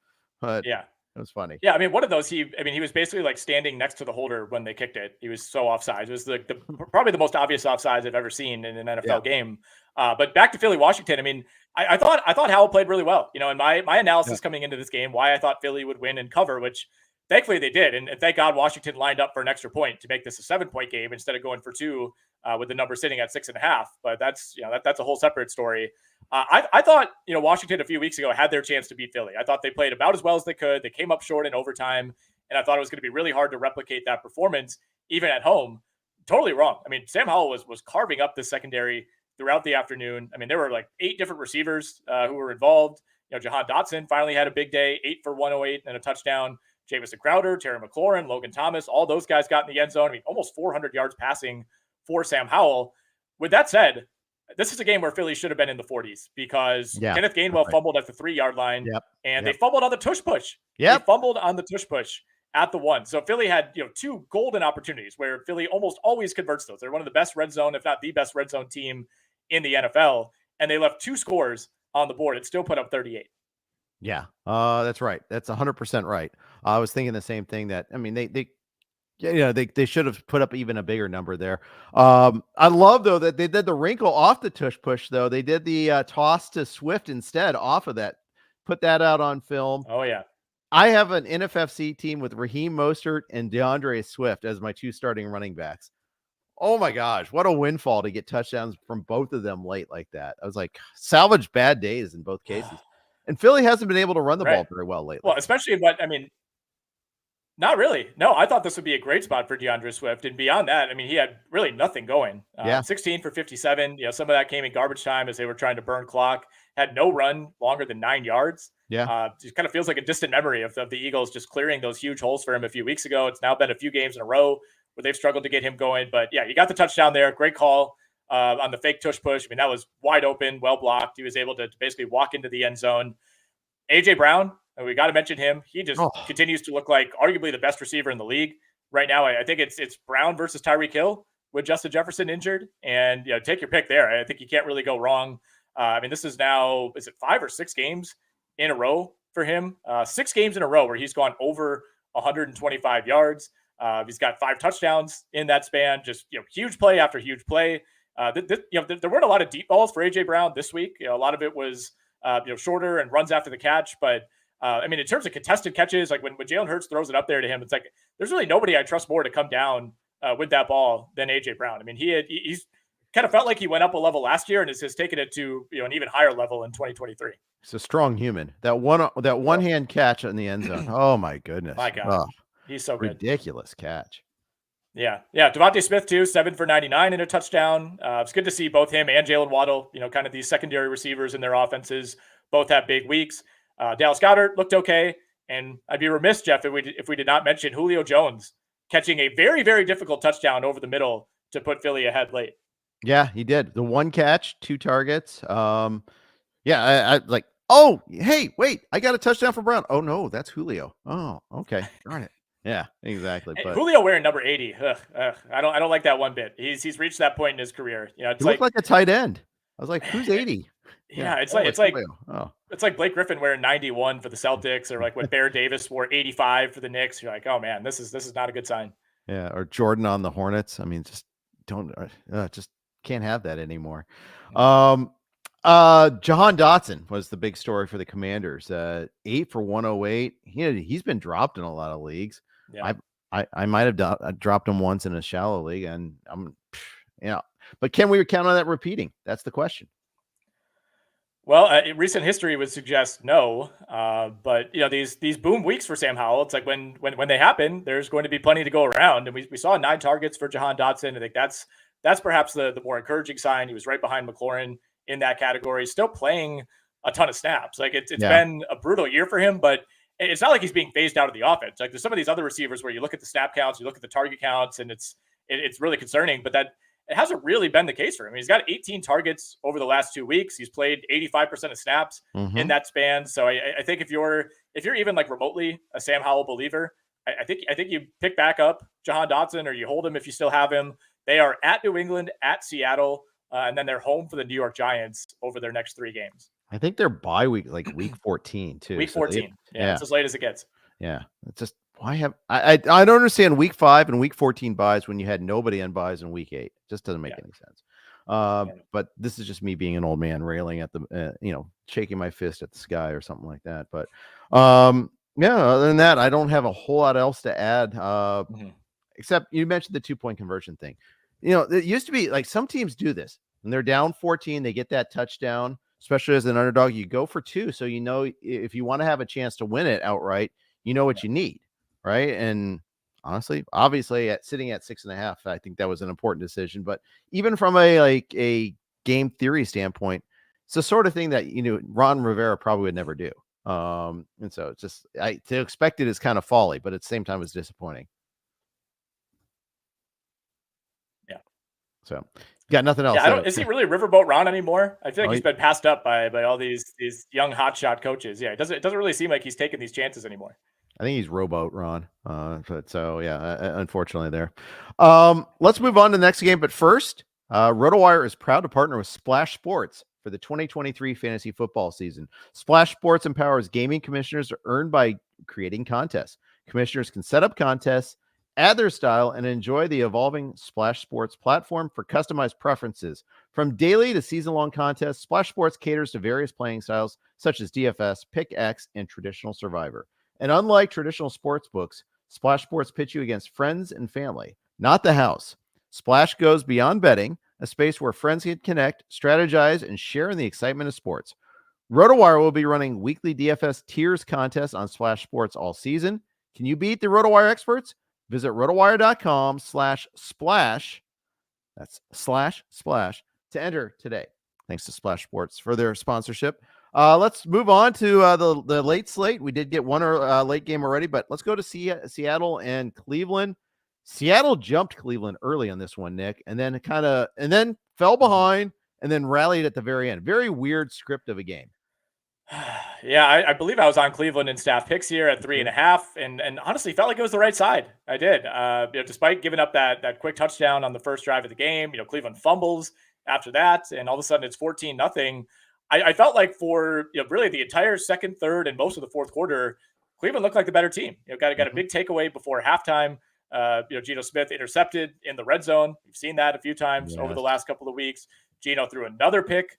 but it was funny. Yeah, I mean, one of those, he was basically standing next to the holder when they kicked it. He was so offside. It was probably the most obvious offsides I've ever seen in an NFL game. But back to Philly, Washington. I mean, I thought Howell played really well. In my analysis coming into this game, why I thought Philly would win and cover, which thankfully they did. And thank God Washington lined up for an extra point to make this a 7-point game instead of going for 2 with the number sitting at 6.5. But that's a whole separate story. I thought, Washington a few weeks ago had their chance to beat Philly. I thought they played about as well as they could. They came up short in overtime, and I thought it was going to be really hard to replicate that performance even at home. Totally wrong. I mean, Sam Howell was carving up the secondary throughout the afternoon. I mean, there were 8 different receivers who were involved. Jahan Dotson finally had a big day, 8 for 108 and a touchdown. Jamison Crowder, Terry McLaurin, Logan Thomas, all those guys got in the end zone. I mean, almost 400 yards passing for Sam Howell. With that said, this is a game where Philly should have been in the 40s because Kenneth Gainwell fumbled at the 3-yard line, and they fumbled on the tush push. They fumbled on the tush push at the 1. So Philly had, two golden opportunities where Philly almost always converts those. They're one of the best red zone, if not the best red zone team in the NFL, and they left 2 scores on the board. It still put up 38. Yeah, that's right. That's 100% right. I was thinking the same thing. That I mean, they should have put up even a bigger number there. I love though that they did the wrinkle off the tush push though. They did the toss to Swift instead off of that. Put that out on film. Oh yeah. I have an NFFC team with Raheem Mostert and DeAndre Swift as my 2 starting running backs. Oh my gosh, what a windfall to get touchdowns from both of them late like that. I was like, salvage bad days in both cases. And Philly hasn't been able to run the ball very well lately. Well, especially not really. No, I thought this would be a great spot for DeAndre Swift. And beyond that, I mean, he had really nothing going. 16 for 57. Some of that came in garbage time as they were trying to burn clock. Had no run longer than 9 yards. It kind of feels like a distant memory of the Eagles just clearing those huge holes for him a few weeks ago. It's now been a few games in a row where they've struggled to get him going. But yeah, you got the touchdown there. Great call on the fake tush push. I mean, that was wide open, well blocked. He was able to basically walk into the end zone. A.J. Brown, and we got to mention him. He just continues to look like arguably the best receiver in the league right now. I think it's Brown versus Tyreek Hill with Justin Jefferson injured. And take your pick there. I think you can't really go wrong. I mean, this is now, is it 5 or 6 games in a row for him? 6 games in a row where he's gone over 125 yards. He's got 5 touchdowns in that span. Just huge play after huge play. There weren't a lot of deep balls for A.J. Brown this week. A lot of it was shorter and runs after the catch. But I mean, in terms of contested catches, like when Jalen Hurts throws it up there to him, it's like there's really nobody I trust more to come down with that ball than A.J. Brown. I mean, he's kind of felt like he went up a level last year and has taken it to an even higher level in 2023. He's a strong human. That one hand catch in the end zone. Oh my goodness. My God. He's so good. Ridiculous catch. Yeah. Devontae Smith too, 7 for 99 and a touchdown. It's good to see both him and Jalen Waddle, kind of these secondary receivers in their offenses, both have big weeks. Dallas Goedert looked okay. And I'd be remiss, Jeff, if we did not mention Julio Jones catching a very, very difficult touchdown over the middle to put Philly ahead late. Yeah, he did. The 1 catch, 2 targets. I like, oh, hey, wait, I got a touchdown for Brown. Oh no, that's Julio. Oh, okay. Darn it. Yeah, exactly. But Julio wearing number 80. I don't like that one bit. He's reached that point in his career. It's he looked like a tight end. I was like, who's 80? It's like Blake Griffin wearing 91 for the Celtics, or like when Bear Davis wore 85 for the Knicks. You're like, oh man, this is not a good sign. Yeah, or Jordan on the Hornets. I mean, just can't have that anymore. Jahan Dotson was the big story for the Commanders. 8 for 108. He's been dropped in a lot of leagues. Yeah. I might have dropped him once in a shallow league, and but can we count on that repeating? That's the question. Well, recent history would suggest no. But these boom weeks for Sam Howell, it's like when they happen, there's going to be plenty to go around. And we saw 9 targets for Jahan Dotson. I think that's perhaps the more encouraging sign. He was right behind McLaurin in that category, still playing a ton of snaps. Like it's been a brutal year for him, but it's not like he's being phased out of the offense. Like there's some of these other receivers where you look at the snap counts, you look at the target counts, and it's really concerning. But that it hasn't really been the case for him. He's got 18 targets over the last 2 weeks. He's played 85% of snaps in that span. So I think if you're even like remotely a Sam Howell believer, I think you pick back up Jahan Dotson, or you hold him if you still have him. They are at New England, at Seattle, and then they're home for the New York Giants over their next 3 games. I think they're bye week, like week 14 too. Week 14. It's as late as it gets. Yeah. It's just, why have I don't understand week 5 and week 14 buys when you had nobody on buys in week 8. It just doesn't make any sense. But this is just me being an old man railing at the shaking my fist at the sky or something like that. But other than that, I don't have a whole lot else to add. Except you mentioned the 2-point conversion thing. It used to be like some teams do this when they're down 14, they get that touchdown, especially as an underdog, you go for 2. So, if you want to have a chance to win it outright, what you need. Right. And honestly, obviously sitting at 6.5, I think that was an important decision, but even from a game theory standpoint, it's the sort of thing that, Ron Rivera probably would never do. And so it's just to expect it is kind of folly, but at the same time, it's disappointing. Yeah. So got nothing else. Yeah, is he really Riverboat Ron anymore? I feel like he's been passed up by all these young hotshot coaches. Yeah, it doesn't really seem like he's taking these chances anymore. I think he's Rowboat Ron. But so yeah, unfortunately there. Let's move on to the next game. But first, RotoWire is proud to partner with Splash Sports for the 2023 fantasy football season. Splash Sports empowers gaming commissioners to earn by creating contests. Commissioners can set up contests, add their style, and enjoy the evolving Splash Sports platform for customized preferences. From daily to season-long contests, Splash Sports caters to various playing styles such as DFS, Pick X, and traditional Survivor. And unlike traditional sports books, Splash Sports pits you against friends and family, not the house. Splash goes beyond betting, a space where friends can connect, strategize, and share in the excitement of sports. RotoWire will be running weekly DFS tiers contests on Splash Sports all season. Can you beat the RotoWire experts? Visit rotowire.com/splash. That's /splash to enter today. Thanks to Splash Sports for their sponsorship. Let's move on to the late slate. We did get one late game already, but let's go to Seattle and Cleveland. Seattle jumped Cleveland early on this one, Nick, and then fell behind and then rallied at the very end. Very weird script of a game. Yeah, I believe I was on Cleveland in staff picks here at 3.5, and honestly felt like it was the right side. I did. Despite giving up that quick touchdown on the first drive of the game, Cleveland fumbles after that, and all of a sudden it's 14-0. I felt like for really the entire second, third, and most of the fourth quarter, Cleveland looked like the better team. Got a big takeaway before halftime. Geno Smith intercepted in the red zone. We've seen that a few times over the last couple of weeks. Geno threw another pick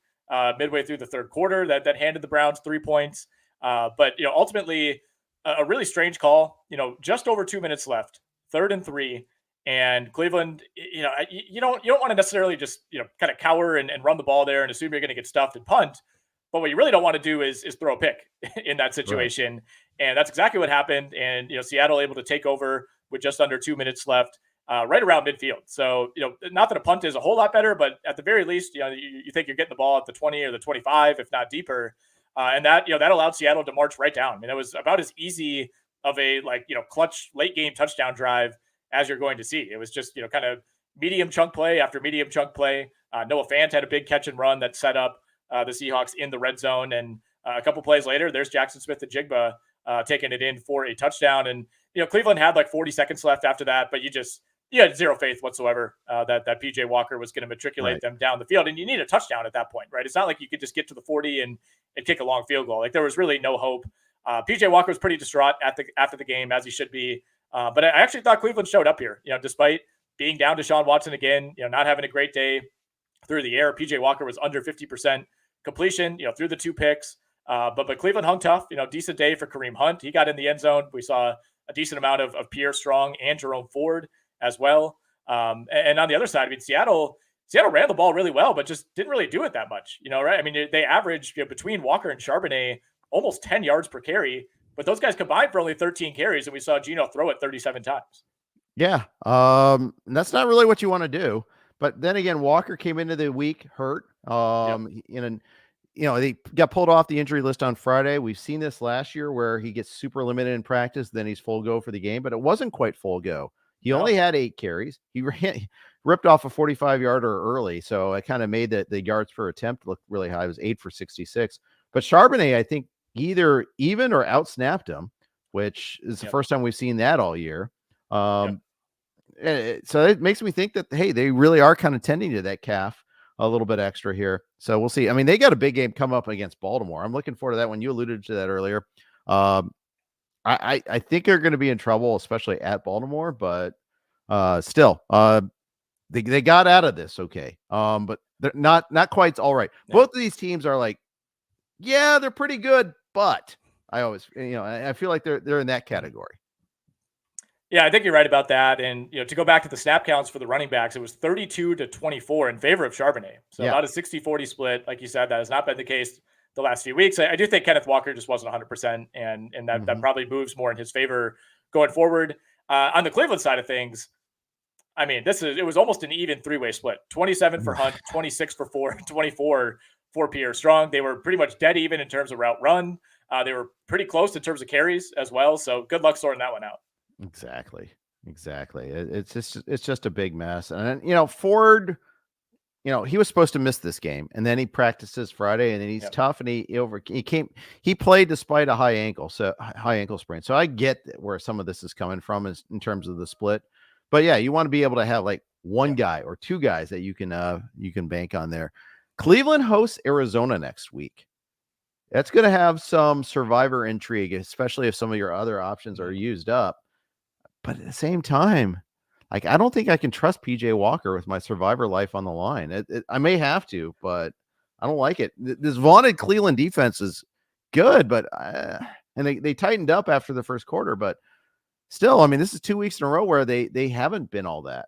midway through the third quarter that handed the Browns 3 points. But ultimately a really strange call. Just over 2 minutes left, 3rd and 3. And Cleveland, you don't want to necessarily just, kind of cower and run the ball there and assume you're going to get stuffed and punt. But what you really don't want to do is throw a pick in that situation. Right. And that's exactly what happened. And, Seattle able to take over with just under 2 minutes left, right around midfield. So, not that a punt is a whole lot better, but at the very least, you think you're getting the ball at the 20 or the 25, if not deeper. And that allowed Seattle to march right down. I mean, it was about as easy of a clutch late game touchdown drive as you're going to see. It was just, kind of medium chunk play after medium chunk play. Noah Fant had a big catch and run that set up the Seahawks in the red zone. And a couple plays later, there's Jackson Smith and Jigba taking it in for a touchdown. And, Cleveland had like 40 seconds left after that, but you had zero faith whatsoever that PJ Walker was going to matriculate them down the field. And you need a touchdown at that point, right? It's not like you could just get to the 40 and kick a long field goal. Like there was really no hope. PJ Walker was pretty distraught after the game, as he should be. But I actually thought Cleveland showed up here, despite being down to Deshaun Watson again, not having a great day through the air. PJ Walker was under 50% completion, through the 2 picks. But Cleveland hung tough, decent day for Kareem Hunt. He got in the end zone. We saw a decent amount of Pierre Strong and Jerome Ford as well. And on the other side, I mean, Seattle ran the ball really well, but just didn't really do it that much, right? I mean, they averaged between Walker and Charbonnet almost 10 yards per carry, but those guys combined for only 13 carries, and we saw Geno throw it 37 times. Yeah, that's not really what you want to do. But then again, Walker came into the week hurt. They got pulled off the injury list on Friday. We've seen this last year where he gets super limited in practice, then he's full go for the game, but it wasn't quite full go. He only had 8 carries. He ripped off a 45-yarder early, so it kind of made the yards per attempt look really high. It was 8 for 66. But Charbonnet, I think, either even or outsnapped him, which is the first time we've seen that all year. So it makes me think that, hey, they really are kind of tending to that calf a little bit extra here. So we'll see. I mean, they got a big game come up against Baltimore. I'm looking forward to that one. You alluded to that earlier. I think they're going to be in trouble, especially at Baltimore, but still, they got out of this okay. But they're not quite all right. Yeah. Both of these teams are like, yeah, they're pretty good, but I always, I feel like they're in that category. Yeah, I think you're right about that. And, to go back to the snap counts for the running backs, it was 32-24 in favor of Charbonnet. So about a 60-40 split. Like you said, that has not been the case the last few weeks. I do think Kenneth Walker just wasn't 100%, and that probably moves more in his favor going forward. On the Cleveland side of things, I mean, it was almost an even 3-way split. 27 for Hunt, 26 for Ford, 24 for Pierre Strong. They were pretty much dead even in terms of route run. They were pretty close in terms of carries as well. So good luck sorting that one out. Exactly. It's just a big mess. And Ford, he was supposed to miss this game, and then he practices Friday, and then he's tough, and he played despite a high ankle sprain. So I get where some of this is coming from in terms of the split. But yeah, you want to be able to have like one guy or two guys that you can bank on there. Cleveland hosts Arizona next week. That's going to have some survivor intrigue, especially if some of your other options are used up. But at the same time, like, I don't think I can trust PJ Walker with my survivor life on the line. I may have to, but I don't like it. This vaunted Cleveland defense is good, but and they tightened up after the first quarter, but still, I mean, this is 2 weeks in a row where they haven't been all that.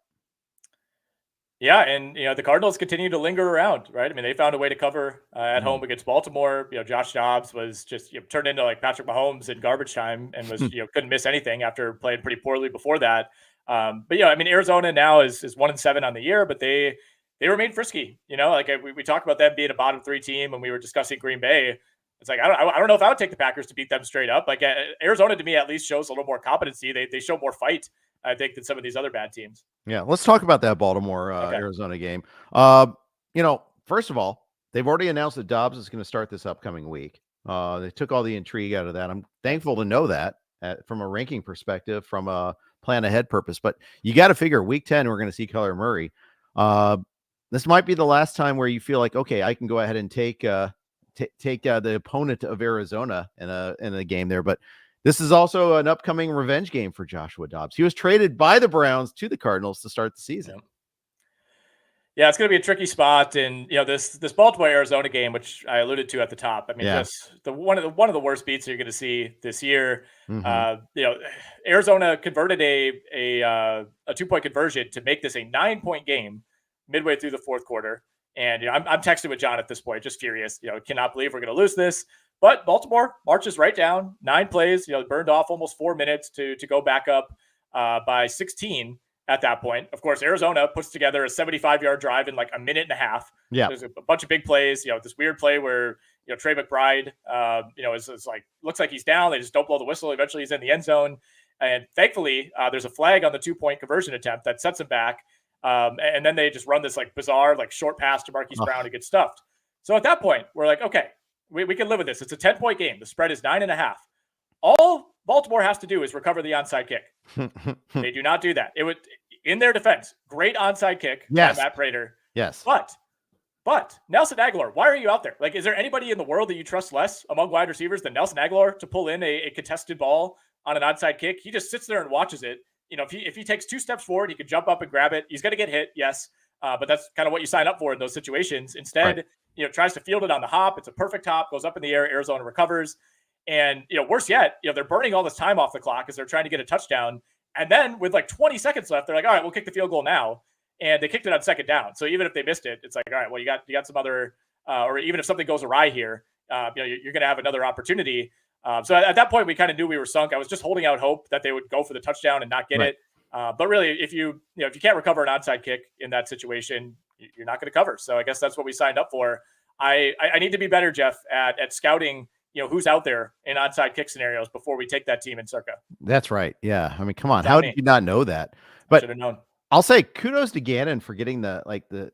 Yeah, and the Cardinals continue to linger around, right? I mean, they found a way to cover at home against Baltimore. Josh Dobbs was just turned into like Patrick Mahomes in garbage time, and was couldn't miss anything after playing pretty poorly before that. But yeah, I mean, Arizona now is 1-7 on the year, but they remain frisky. Like we talked about them being a bottom 3 team when we were discussing Green Bay. It's like I don't know if I would take the Packers to beat them straight up. Like Arizona to me at least shows a little more competency. They show more fight, I think, than some of these other bad teams. Yeah, let's talk about that Baltimore Arizona game. First of all, they've already announced that Dobbs is going to start this upcoming week. They took all the intrigue out of that. I'm thankful to know that from a ranking perspective, from a plan ahead purpose. But you got to figure week 10, we're going to see Kyler Murray. This might be the last time where you feel like, okay, I can go ahead and take the opponent of Arizona in a game there. But this is also an upcoming revenge game for Joshua Dobbs. He was traded by the Browns to the Cardinals to start the season. Yeah, it's going to be a tricky spot, and this Baltimore Arizona game, which I alluded to at the top. I mean, just one of the worst beats you're going to see this year. Arizona converted a 2-point conversion to make this a 9-point game midway through the fourth quarter. And I'm texting with John at this point, just furious. Cannot believe we're going to lose this. But Baltimore marches right down, 9 plays. Burned off almost 4 minutes to go back up by 16 at that point. Of course, Arizona puts together a 75-yard drive in like a minute and a half. Yeah, there's a bunch of big plays. This weird play where Trey McBride, is like looks like he's down. They just don't blow the whistle. Eventually, he's in the end zone, and thankfully, there's a flag on the 2-point conversion attempt that sets him back. And then they just run this like bizarre, like short pass to Marquise Brown to get stuffed. So at that point, we're like, okay, we can live with this. It's a 10-point game. The spread is 9.5. All Baltimore has to do is recover the onside kick. They do not do that. It would, in their defense, great onside kick by Matt Prater. Yes. But Nelson Aguilar, why are you out there? Like, is there anybody in the world that you trust less among wide receivers than Nelson Aguilar to pull in a contested ball on an onside kick? He just sits there and watches it. If he takes 2 steps forward, he could jump up and grab it. He's going to get hit, yes. But that's kind of what you sign up for in those situations. Instead, tries to field it on the hop. It's a perfect hop, goes up in the air. Arizona recovers. And, worse yet, they're burning all this time off the clock as they're trying to get a touchdown. And then with like 20 seconds left, th're like, all right, we'll kick the field goal now. And they kicked it on second down. So even if they missed it, it's like, all right, well, you got some other, or even if something goes awry here, you're going to have another opportunity. So at that point, we kind of knew we were sunk. I was just holding out hope that they would go for the touchdown and not get it. But really, if you can't recover an onside kick in that situation, you're not going to cover. So I guess that's what we signed up for. I need to be better, Jeff, at scouting, who's out there in onside kick scenarios before we take that team in Circa. That's right. Yeah. I mean, come on. How did you not know that? But should have known. I'll say kudos to Gannon for getting the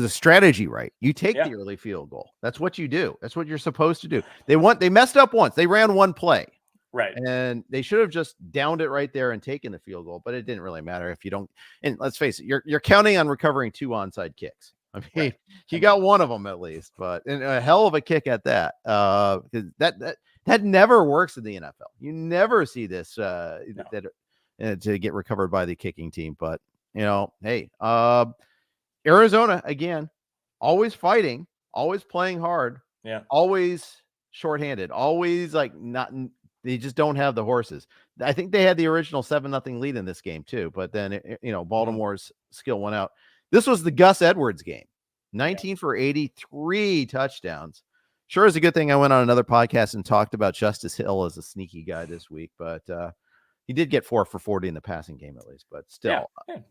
strategy right. You take the early field goal. That's what you do. That's what you're supposed to do. They messed up once. They ran one play. Right. And they should have just downed it right there and taken the field goal, but it didn't really matter if you don't. And let's face it, you're counting on recovering 2 onside kicks. I mean, you got one of them at least, but and a hell of a kick at that. That never works in the NFL. You never see this to get recovered by the kicking team. But hey, Arizona again, always fighting, always playing hard, always shorthanded, always like not. They just don't have the horses. I think they had the original 7-0 lead in this game too, but then Baltimore's skill went out. This was the Gus Edwards game, 19 for 83 touchdowns. Sure is a good thing I went on another podcast and talked about Justice Hill as a sneaky guy this week, but He did get 4 for 40 in the passing game at least, but still,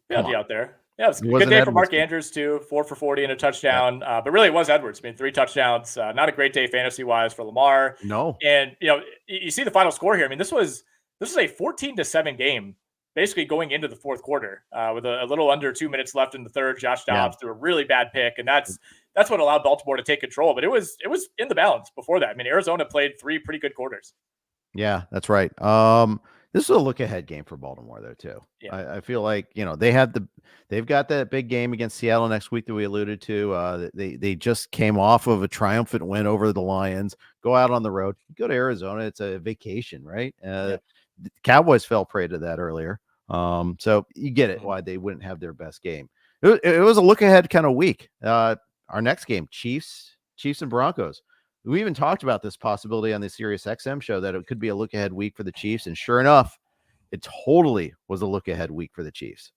be out there. Yeah, it was a good wasn't day for Mark Edwards. Andrews too, 4 for 40 and a touchdown. But really, it was Edwards. I mean, 3 touchdowns. Not a great day fantasy wise for Lamar. No. And you see the final score here. I mean, this was a 14-7 game, basically going into the fourth quarter with a little under 2 minutes left in the third. Josh Dobbs threw a really bad pick, and that's what allowed Baltimore to take control. But it was in the balance before that. I mean, Arizona played 3 pretty good quarters. Yeah, that's right. This is a look ahead game for Baltimore though too. Yeah. I feel like they've got that big game against Seattle next week that we alluded to. They just came off of a triumphant win over the Lions. Go out on the road, go to Arizona. It's a vacation, right? The Cowboys fell prey to that earlier. So you get it why they wouldn't have their best game. It was a look ahead kind of week. Our next game, Chiefs and Broncos. We even talked about this possibility on the Sirius XM show that it could be a look ahead week for the Chiefs. And sure enough, it totally was a look ahead week for the Chiefs.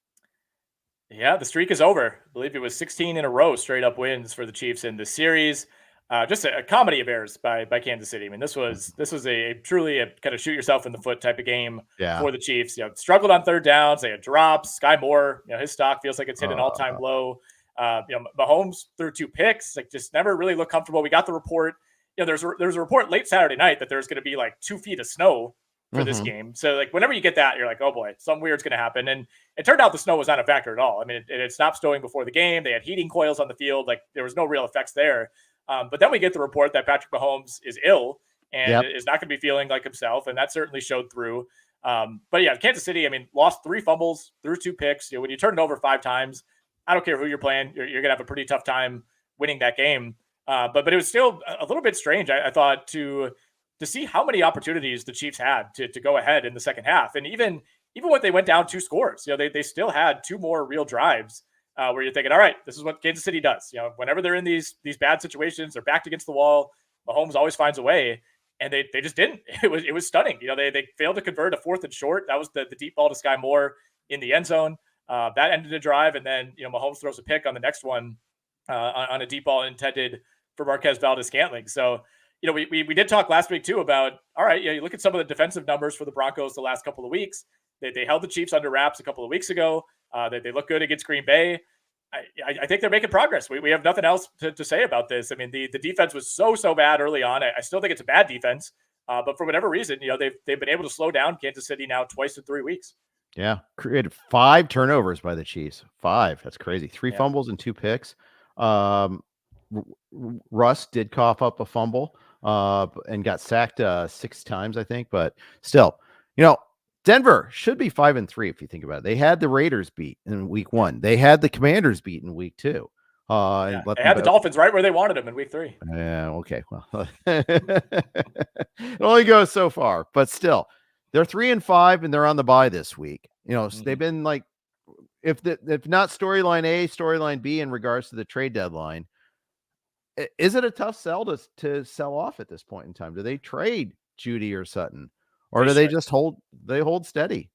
Yeah, the streak is over. I believe it was 16 in a row straight up wins for the Chiefs in the series. Just a comedy of errors by Kansas City. I mean, this was a truly kind of shoot yourself in the foot type of game for the Chiefs. Struggled on third downs. They had drops. Sky Moore, his stock feels like it's hit an all-time low. Mahomes threw 2 picks. Just never really looked comfortable. We got the report. There's a report late Saturday night that there's going to be 2 feet of snow for this game. So whenever you get that, you're like, oh boy, something weird's going to happen. And it turned out the snow was not a factor at all. I mean, it had stopped snowing before the game. They had heating coils on the field. There was no real effects there. But then we get the report that Patrick Mahomes is ill and is not going to be feeling like himself. And that certainly showed through. But yeah, Kansas City, I mean, lost 3 fumbles, threw 2 picks. When you turn it over 5 times, I don't care who you're playing, you're going to have a pretty tough time winning that game. But it was still a little bit strange, I thought, to see how many opportunities the Chiefs had to go ahead in the second half. And even when they went down 2 scores, they still had 2 more real drives where you're thinking, all right, this is what Kansas City does. Whenever they're in these bad situations, they're backed against the wall, Mahomes always finds a way. And they just didn't. It was stunning. They failed to convert a 4th and short. That was the deep ball to Sky Moore in the end zone. That ended a drive. And then, Mahomes throws a pick on the next one on a deep ball intended for Marquez Valdes-Scantling. So, we did talk last week too about, all right, you look at some of the defensive numbers for the Broncos the last couple of weeks. They held the Chiefs under wraps a couple of weeks ago. They look good against Green Bay. I think they're making progress. We have nothing else to say about this. I mean, the defense was so bad early on. I still think it's a bad defense, but for whatever reason, they've been able to slow down Kansas City now twice in 3 weeks. Yeah, created 5 turnovers by the Chiefs. 5. That's crazy. 3 fumbles and 2 picks. Russ did cough up a fumble and got sacked 6 times, I think. But still, Denver should be 5-3 if you think about it. They had the Raiders beat in week 1. They had the Commanders beat in week 2. They had the Dolphins right where they wanted them in week 3. Yeah, okay. Well, it only goes so far, but still, they're 3-5 and they're on the bye this week. So they've been if not storyline A, storyline B in regards to the trade deadline. Is it a tough sell to sell off at this point in time? Do they trade Judy or Sutton, or do they just hold steady?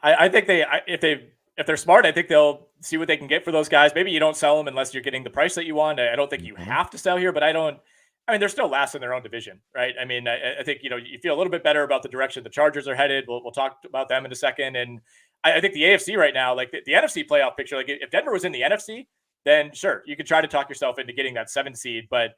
I think if they're smart, I think they'll see what they can get for those guys. Maybe you don't sell them unless you're getting the price that you want. I don't think you have to sell here, but I mean, they're still last in their own division, right? I mean, I think, you feel a little bit better about the direction the Chargers are headed. We'll talk about them in a second. And I think the AFC right now, the NFC playoff picture, if Denver was in the NFC, then sure, you could try to talk yourself into getting that 7 seed, but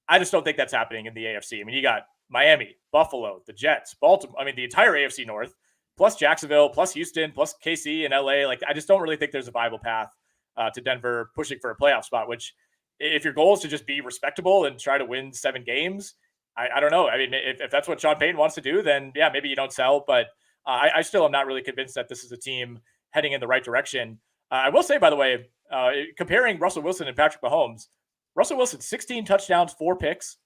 I just don't think that's happening in the AFC. I mean, you got Miami, Buffalo, the Jets, Baltimore. I mean, the entire AFC North, plus Jacksonville, plus Houston, plus KC and LA. I just don't really think there's a viable path to Denver pushing for a playoff spot, which if your goal is to just be respectable and try to win 7 games, I don't know. I mean, if that's what Sean Payton wants to do, then yeah, maybe you don't sell, but I still am not really convinced that this is a team heading in the right direction. I will say, by the way, comparing Russell Wilson and Patrick Mahomes, Russell Wilson, 16 touchdowns, 4 picks.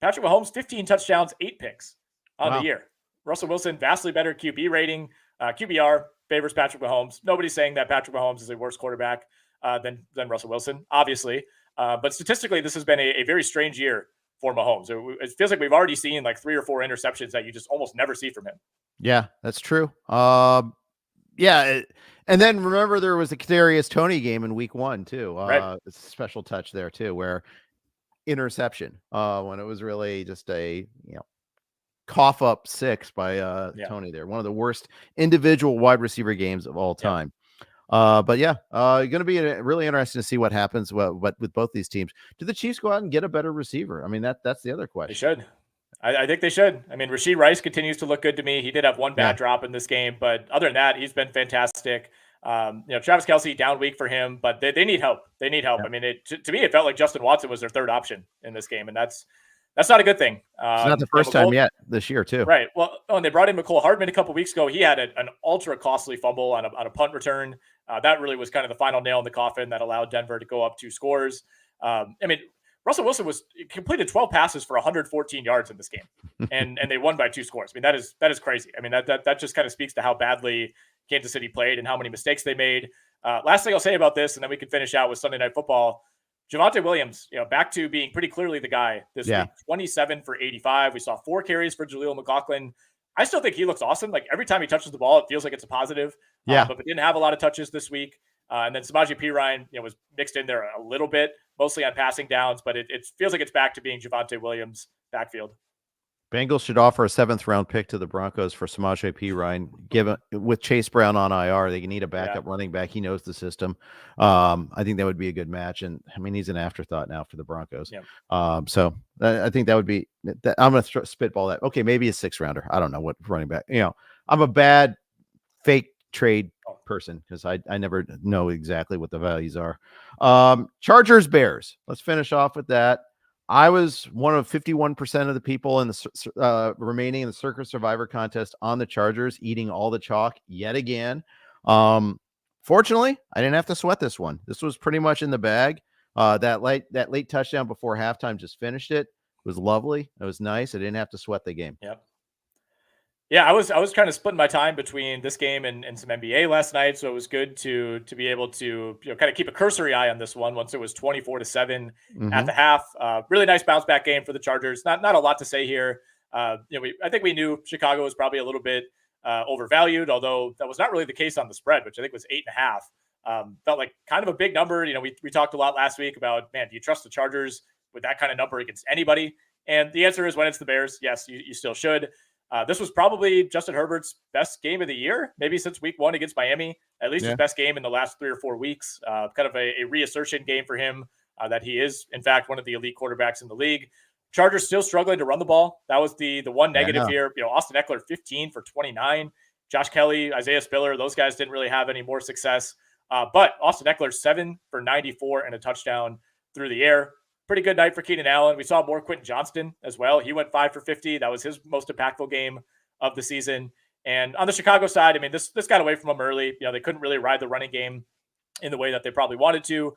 Patrick Mahomes, 15 touchdowns, 8 picks on the year. Russell Wilson, vastly better QB rating. QBR favors Patrick Mahomes. Nobody's saying that Patrick Mahomes is a worse quarterback than Russell Wilson, obviously. But statistically, this has been a very strange year for Mahomes. It feels like we've already seen 3 or 4 interceptions that you just almost never see from him. Yeah, that's true. And then remember there was a Kadarius Toney game in week 1 too. Right. It's a special touch there too, where interception when it was really just a cough up 6 by Tony there. One of the worst individual wide receiver games of all time. But yeah, going to be really interesting to see what happens. But with both these teams, do the Chiefs go out and get a better receiver? I mean, that's the other question. They should. I think they should. I mean, Rashid Rice continues to look good to me. He did have one bad drop in this game, but other than that, he's been fantastic. Travis Kelce, down week for him, but they need help. They need help. I mean, to me, it felt like Justin Watson was their third option in this game, and that's not a good thing. It's not the first time yet this year, too. Right. Well, and they brought in McCole Hardman a couple weeks ago. He had an ultra costly fumble on a punt return. That really was kind of the final nail in the coffin that allowed Denver to go up 2 scores. I mean, Russell Wilson completed 12 passes for 114 yards in this game, and they won by 2 scores. I mean, that is crazy. I mean, that just kind of speaks to how badly Kansas City played and how many mistakes they made. Last thing I'll say about this, and then we can finish out with Sunday Night Football. Javonte Williams, back to being pretty clearly the guy this week. 27 for 85. We saw 4 carries for Jaleel McLaughlin. I still think he looks awesome. Like every time he touches the ball, it feels like it's a positive. But we didn't have a lot of touches this week. And then Samaje Perine, was mixed in there a little bit, mostly on passing downs, but it feels like it's back to being Javonte Williams backfield. Bengals should offer a 7th-round pick to the Broncos for Samaje Perine. Given with Chase Brown on IR, they need a backup running back. He knows the system. I think that would be a good match. And I mean, he's an afterthought now for the Broncos. So I think that would be. I'm going to spitball that. Okay, maybe a 6th-rounder. I don't know what running back. I'm a bad fake trade person because I never know exactly what the values are. Chargers Bears. Let's finish off with that. I was one of 51% of the people in the remaining in the Circa Survivor contest on the Chargers, eating all the chalk yet again. Fortunately, I didn't have to sweat this one. This was pretty much in the bag. That late touchdown before halftime just finished it. It was lovely. It was nice. I didn't have to sweat the game. Yep. Yeah, I was kind of splitting my time between this game and some NBA last night, so it was good to be able to kind of keep a cursory eye on this one once it was 24-7 at the half. Really nice bounce back game for the Chargers. Not a lot to say here. I think we knew Chicago was probably a little bit overvalued, although that was not really the case on the spread, which I think was 8.5. Felt like kind of a big number. We talked a lot last week about, man, do you trust the Chargers with that kind of number against anybody? And the answer is when it's the Bears, yes, you still should. This was probably Justin Herbert's best game of the year, maybe since week 1 against Miami, at least his best game in the last 3 or 4 weeks. Kind of a reassertion game for him that he is, in fact, one of the elite quarterbacks in the league. Chargers still struggling to run the ball. That was the one negative here. Austin Eckler, 15 for 29. Josh Kelly, Isaiah Spiller, those guys didn't really have any more success. But Austin Eckler, 7 for 94 and a touchdown through the air. Pretty good night for Keenan Allen. We saw more Quentin Johnston as well. He went 5 for 50. That was his most impactful game of the season. And on the Chicago side, I mean, this got away from them early. They couldn't really ride the running game in the way that they probably wanted to.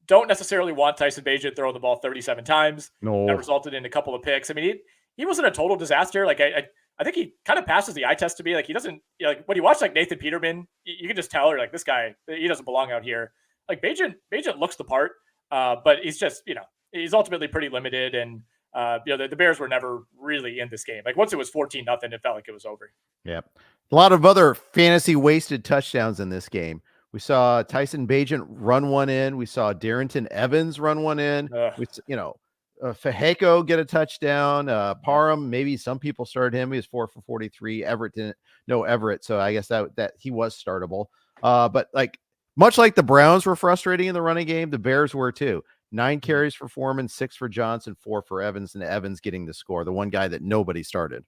Don't necessarily want Tyson Bagent throwing the ball 37 times. No. That resulted in a couple of picks. I mean, he wasn't a total disaster. Like I think he kind of passes the eye test to me. Like he doesn't, like when you watch like Nathan Peterman, you can just tell like this guy, he doesn't belong out here. Like Bagent looks the part, but he's just, he's ultimately pretty limited, and the Bears were never really in this game. Like once it was 14-0, it felt like it was over. Yeah, a lot of other fantasy wasted touchdowns in this game. We saw Tyson Bagent run one in. We saw Darrington Evans run one in. Feheko get a touchdown. Parham, maybe some people started him. He was 4 for 43. Everett didn't. No Everett, so I guess that he was startable. But like much like the Browns were frustrating in the running game, the Bears were too. 9 carries for Foreman, 6 for Johnson, 4 for Evans, and Evans getting the score, the one guy that nobody started.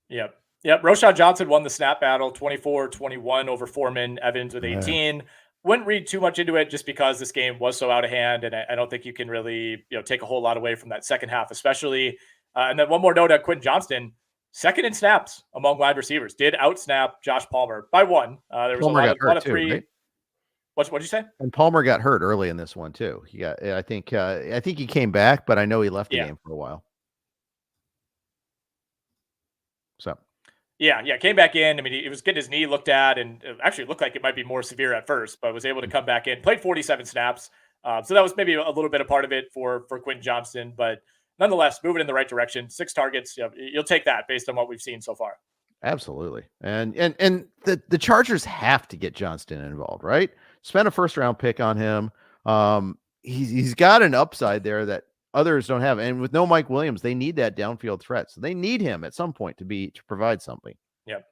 Yep. Roschon Johnson won the snap battle, 24-21 over Foreman. Evans with 18. Wouldn't read too much into it just because this game was so out of hand, and I don't think you can really take a whole lot away from that second half, especially. And then one more note on Quentin Johnston, second in snaps among wide receivers, did out-snap Josh Palmer by 1. There was Palmer a lot of 3. Right? What'd you say? And Palmer got hurt early in this one too. I think he came back, but I know he left the game for a while. So. Yeah, came back in. I mean, he was getting his knee looked at, and it actually looked like it might be more severe at first, but was able to come back in. Played 47 snaps, so that was maybe a little bit a part of it for Quentin Johnston, but nonetheless, moving in the right direction. 6 targets, you'll take that based on what we've seen so far. Absolutely, and the Chargers have to get Johnston involved, right? Spent a 1st-round pick on him. He's got an upside there that others don't have. And with no Mike Williams, they need that downfield threat. So they need him at some point to provide something. Yep.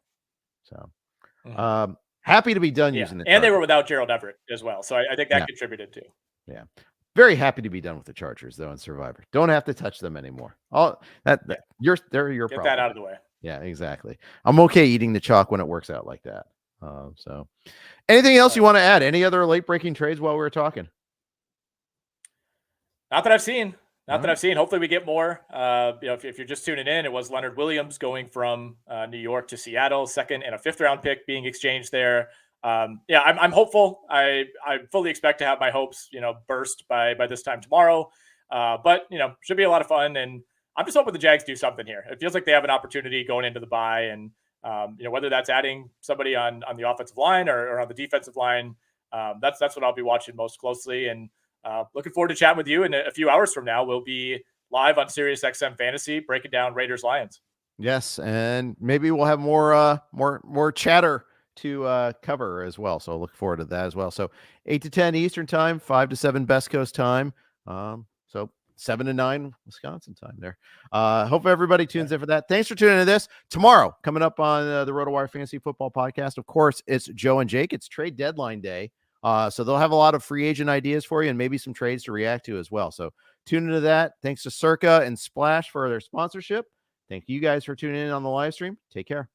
So happy to be done using it. And they were without Gerald Everett as well. So I think that contributed too. Yeah. Very happy to be done with the Chargers though in Survivor. Don't have to touch them anymore. They're your Get problem. that out of the way. Yeah, exactly. I'm okay eating the chalk when it works out like that. So anything else you want to add? Any other late breaking trades while we were talking? Not that I've seen. Hopefully we get more. If you're just tuning in, it was Leonard Williams going from New York to Seattle, 2nd and a 5th round pick being exchanged there. I'm hopeful. I fully expect to have my hopes, burst by this time tomorrow. But should be a lot of fun, and I'm just hoping the Jags do something here. It feels like they have an opportunity going into the bye, and whether that's adding somebody on the offensive line or on the defensive line, that's what I'll be watching most closely. And looking forward to chatting with you in a few hours from now. We'll be live on SiriusXM Fantasy breaking down Raiders Lions. Yes, and maybe we'll have more chatter to cover as well. So look forward to that as well. So 8 to 10 Eastern time, 5 to 7 Best Coast time. So 7 to 9 Wisconsin time there. Hope everybody tunes in for that. Thanks for tuning into this. Tomorrow, coming up on the RotoWire Fantasy Football Podcast, of course, it's Joe and Jake. It's trade deadline day. So they'll have a lot of free agent ideas for you and maybe some trades to react to as well. So tune into that. Thanks to Circa and Splash for their sponsorship. Thank you guys for tuning in on the live stream. Take care.